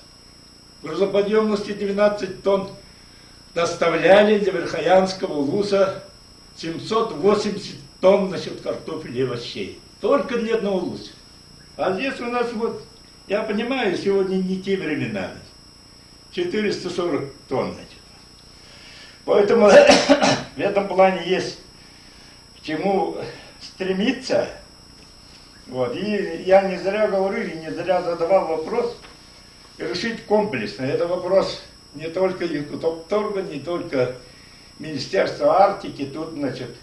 Грузоподъемности 12 тонн доставляли для Верхоянского улуса 780 тонн, значит, картофеля и овощей. Только для одного улуса. А здесь у нас вот, я понимаю, сегодня не те времена. 440 тонн, значит. Поэтому в этом плане есть к чему стремиться. Вот. И я не зря говорю, и не зря задавал вопрос, решить комплексно. Это вопрос не только Якутопторга, не только Министерства Арктики. Тут, значит,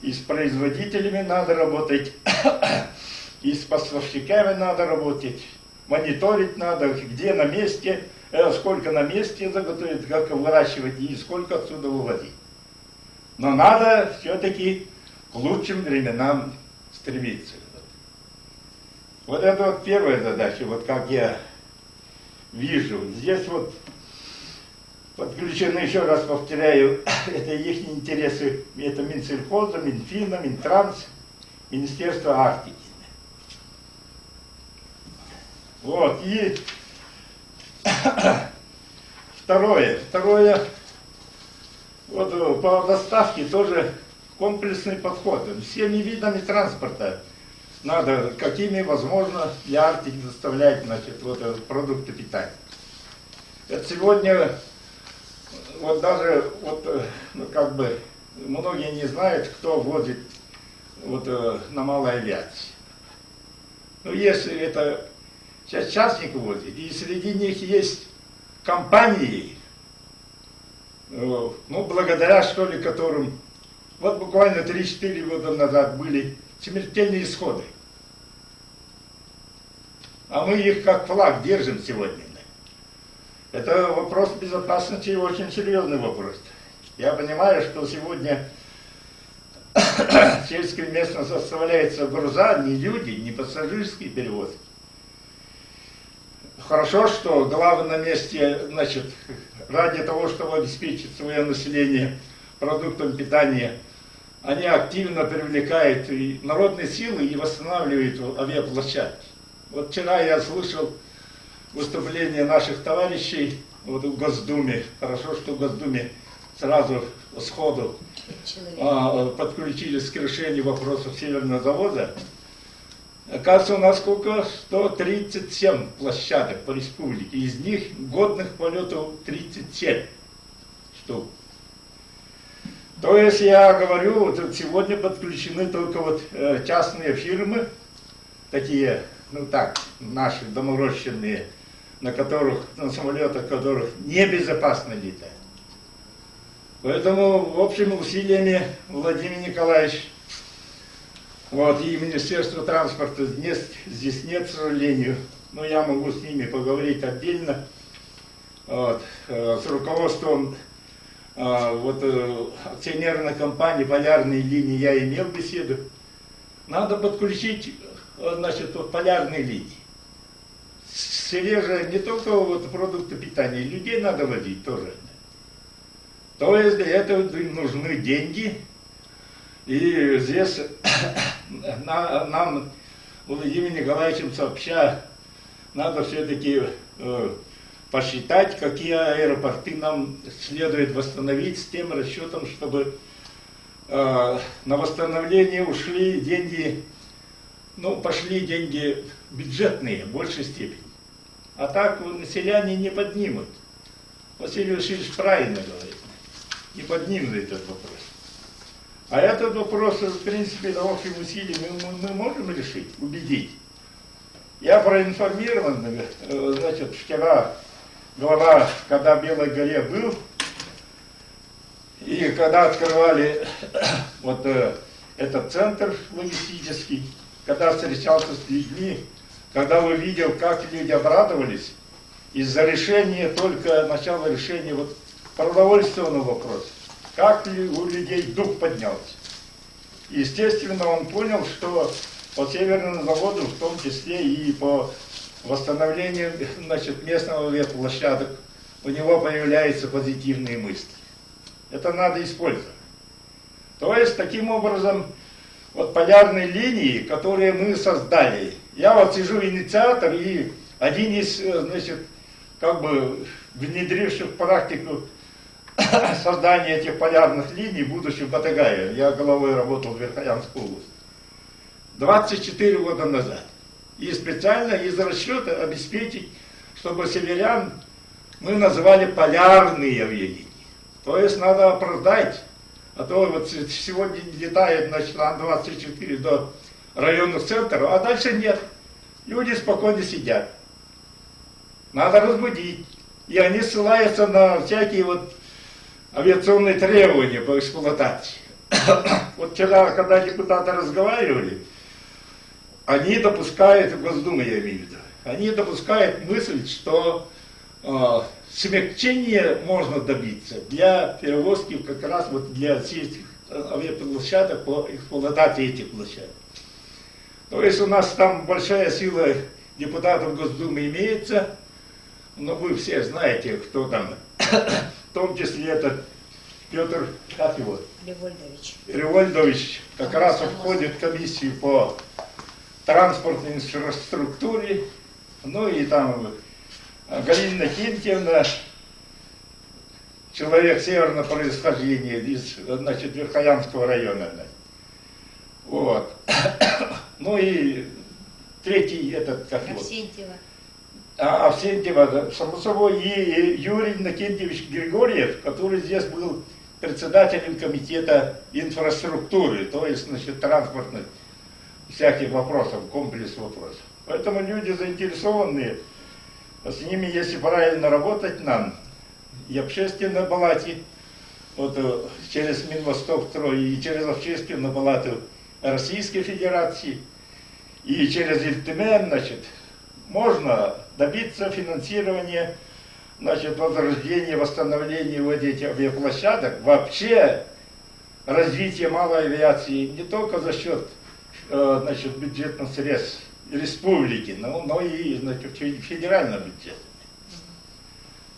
и с производителями надо работать, и с поставщиками надо работать, мониторить надо, где на месте, сколько на месте заготовить, как выращивать и сколько отсюда выводить. Но надо все-таки к лучшим временам стремиться. Вот это вот первая задача, вот как я вижу. Здесь вот подключены, еще раз повторяю, это их интересы, это Минсельхоза, Минфина, Минтранс, Министерство Арктики. Вот, и второе, вот по доставке тоже комплексный подход. Всеми видами транспорта надо, какими возможно для Арктики доставлять, значит, вот продукты питания. Это сегодня, вот даже, вот, ну, как бы, многие не знают, кто возит вот на малой авиации. Ну, если это сейчас частник возит, и среди них есть компании, ну, благодаря, что ли, которым, вот буквально 3-4 года назад были смертельные исходы. А мы их как флаг держим сегодня. Это вопрос безопасности, очень серьезный вопрос. Я понимаю, что сегодня сельская местность оставляется груза, не люди, не пассажирские перевозки. Хорошо, что главы на месте, значит, ради того, чтобы обеспечить свое население продуктом питания, они активно привлекают и народные силы и восстанавливают авиаплощадки. Вот вчера я слышал выступление наших товарищей вот в Госдуме. Хорошо, что в Госдуме сразу сходу подключились к решению вопросов Северного завода. Оказывается, у нас сколько? 137 площадок по республике. Из них годных полетов 37 штук. То есть я говорю, вот сегодня подключены только вот частные фирмы, такие, ну так, наши доморощенные, на самолетах которых небезопасно летать. Поэтому общими усилиями Владимир Николаевич, вот, и Министерство транспорта здесь нет, к сожалению, но я могу с ними поговорить отдельно, вот, с руководством вот, акционерной компании «Полярные линии» я имел беседу. Надо подключить, значит, вот, полярные линии. Свежие, не только вот продукты питания, людей надо возить тоже. То есть для этого нужны деньги. И здесь нам, Владимиром Николаевичем сообща, надо все-таки посчитать, какие аэропорты нам следует восстановить с тем расчетом, чтобы на восстановление ушли деньги, ну, пошли деньги бюджетные в большей степени. А так население не поднимут. Василий Васильевич правильно говорит, не поднимут этот вопрос. А этот вопрос, в принципе, общим усилием мы можем решить, убедить. Я проинформирован, значит, вчера глава, когда в Белой горе был, и когда открывали вот этот центр логистический, когда встречался с людьми, когда увидел, как люди обрадовались из-за решения, только начала решения вот продовольственного вопроса. Как у людей дух поднялся. Естественно, он понял, что по северному заводу, в том числе и по восстановлению, значит, местного ветплощадок, у него появляются позитивные мысли. Это надо использовать. То есть, таким образом, вот полярные линии, которые мы создали. Я вот сижу инициатор и один из, значит, как бы внедривших в практику создания этих полярных линий, будучи в Батагае. Я головой работал в Верхоянской области. 24 года назад. И специально из расчета обеспечить, чтобы северян мы называли полярные линии. То есть надо оправдать. А то вот сегодня летает, значит, Ан-24 до районных центров, а дальше нет. Люди спокойно сидят. Надо разбудить. И они ссылаются на всякие вот авиационные требования по эксплуатации. Вот вчера, когда депутаты разговаривали, они допускают, в Госдуме я имею в виду, они допускают мысль, что смягчение можно добиться для перевозки как раз вот для сельских авиаплощадок по эксплуатации этих площадок. То есть у нас там большая сила депутатов Госдумы имеется, но вы все знаете, кто там, в том числе этот Петр, как его? Револьдович. Револьдович как раз входит в комиссию по транспортной инфраструктуре, ну и там Галина Кентьевна, человек северного происхождения, из, значит, Верхоянского района. Вот. Ну и третий этот, как его? Авсентьева. Авсентьева, само собой, и Юрий Иннокентьевич Григорьев, который здесь был председателем комитета инфраструктуры, то есть, значит, транспортных всяких вопросов, комплекс вопросов. Поэтому люди заинтересованные, с ними, если правильно работать нам, и общественной палате, вот через Минвосток-строй, и через общественную палату Российской Федерации, и через ИЛТМ, значит, можно добиться финансирования, значит, возрождения, восстановления вот этих авиаплощадок, вообще развития малой авиации не только за счет, значит, бюджетных средств республики, но и, значит, федерального бюджета.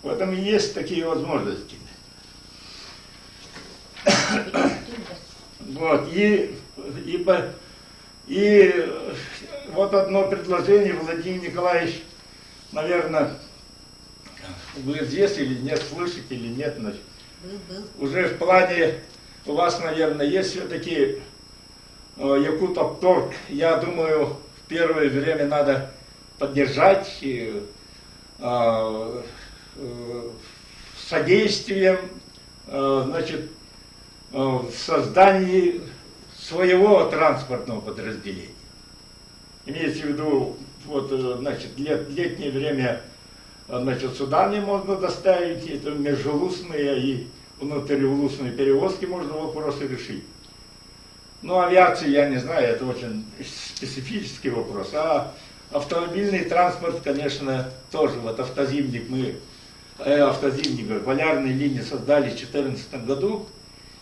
В этом и есть такие возможности. Вот, и вот одно предложение, Владимир Николаевич, наверное, вы здесь или нет, слышите или нет, значит, уже в плане у вас, наверное, есть все-таки Якутопторг. Я думаю, в первое время надо поддержать содействием, значит, в создании своего транспортного подразделения. Имеется в виду, вот, значит, летнее время, значит, судами можно доставить, это межулусные и внутриулусные перевозки можно вопросы решить. Ну, авиация, я не знаю, это очень специфический вопрос. А автомобильный транспорт, конечно, тоже. Вот автозимник полярные линии создали в 2014 году.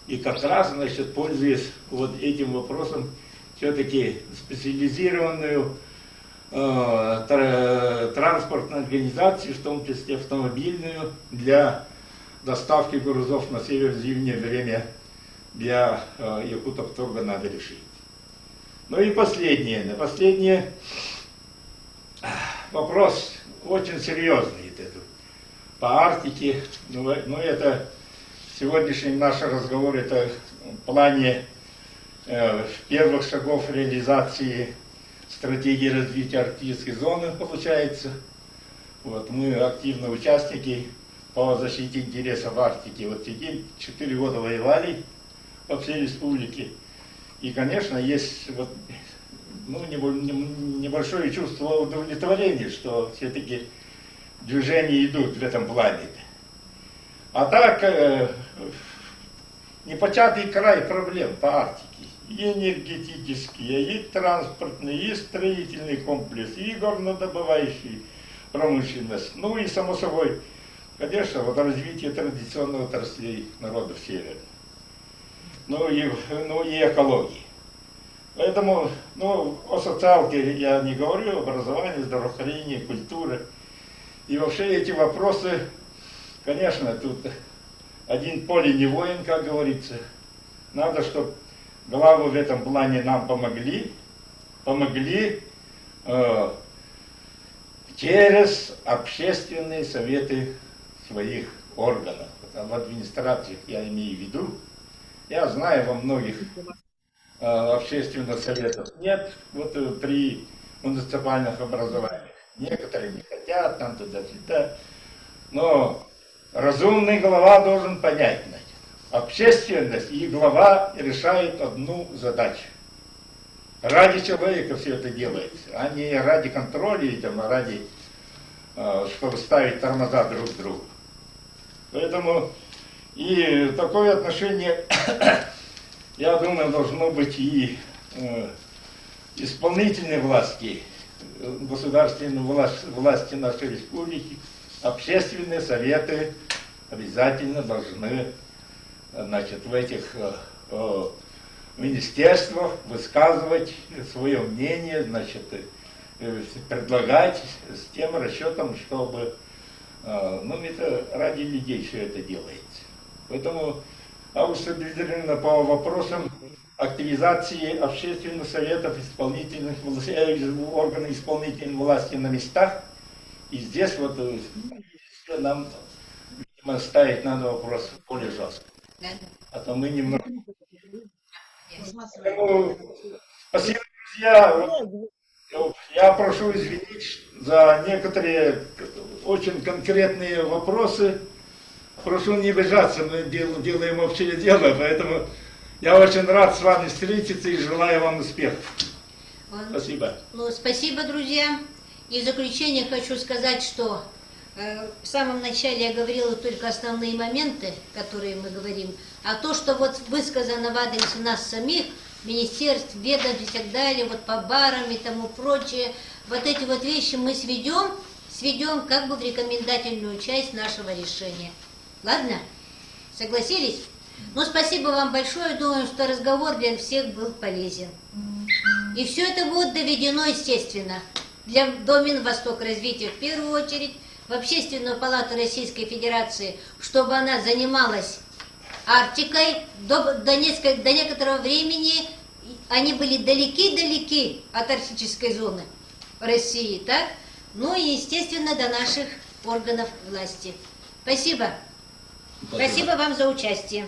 И как раз, значит, пользуясь вот этим вопросом, все-таки специализированную транспортную организацию, в том числе автомобильную, для доставки грузов на север в зимнее время для Якутопторга надо решить. Ну и последнее вопрос очень серьезный. По Арктике, ну это сегодняшний наш разговор, это в плане первых шагов реализации стратегии развития арктической зоны получается. Вот, мы активные участники по защите интересов Арктики. Вот сидим, 4 года воевали по всей республике. И, конечно, есть вот, ну, небольшое чувство удовлетворения, что все-таки движения идут в этом плане. А так, непочатый край проблем по Арктике. и энергетические, и транспортные, и строительный комплекс, и горнодобывающий промышленность. Ну и, само собой, конечно, вот развитие традиционных отраслей народов Севера. Ну и экологии. Поэтому, о социалке я не говорю, образовании, здравоохранении, культуре. И вообще эти вопросы, конечно, тут один поле не воин, как говорится. Надо, чтобы главы в этом плане нам помогли через общественные советы своих органов. В администрациях я имею в виду. Я знаю, во многих общественных советов нет, вот при муниципальных образованиях. Некоторые не хотят, там туда-сюда. Но разумный глава должен понять, значит, общественность и глава решают одну задачу. Ради человека все это делается, а не ради контроля, а ради, чтобы ставить тормоза друг к другу. Поэтому и такое отношение, я думаю, должно быть и исполнительной власти, государственной власти нашей республики. Общественные советы обязательно должны, значит, в этих министерствах высказывать свое мнение, значит, предлагать с тем расчетом, чтобы, это ради людей все это делается. Поэтому Аугуста Дмитриевна по вопросам активизации общественных советов, органов исполнительной власти на местах, и здесь вот нам, видимо, ставить надо вопрос более жестко. А то мы немного... Спасибо, друзья. Я прошу извинить за некоторые очень конкретные вопросы. Прошу не обижаться, мы делаем общее дело, поэтому я очень рад с вами встретиться и желаю вам успехов. Спасибо. Спасибо, друзья. И в заключение хочу сказать, что в самом начале я говорила только основные моменты, которые мы говорим, а то, что вот высказано в адрес нас самих, министерств, ведомств и так далее, вот по барам и тому прочее, вот эти вот вещи мы сведем как бы в рекомендательную часть нашего решения. Ладно? Согласились? Спасибо вам большое, думаю, что разговор для всех был полезен. И все это будет доведено, естественно, до Минвосток развития в первую очередь, в Общественную палату Российской Федерации, чтобы она занималась Арктикой. До некоторого времени они были далеки-далеки от арктической зоны России, так? И, естественно, до наших органов власти. Спасибо. Спасибо вам за участие.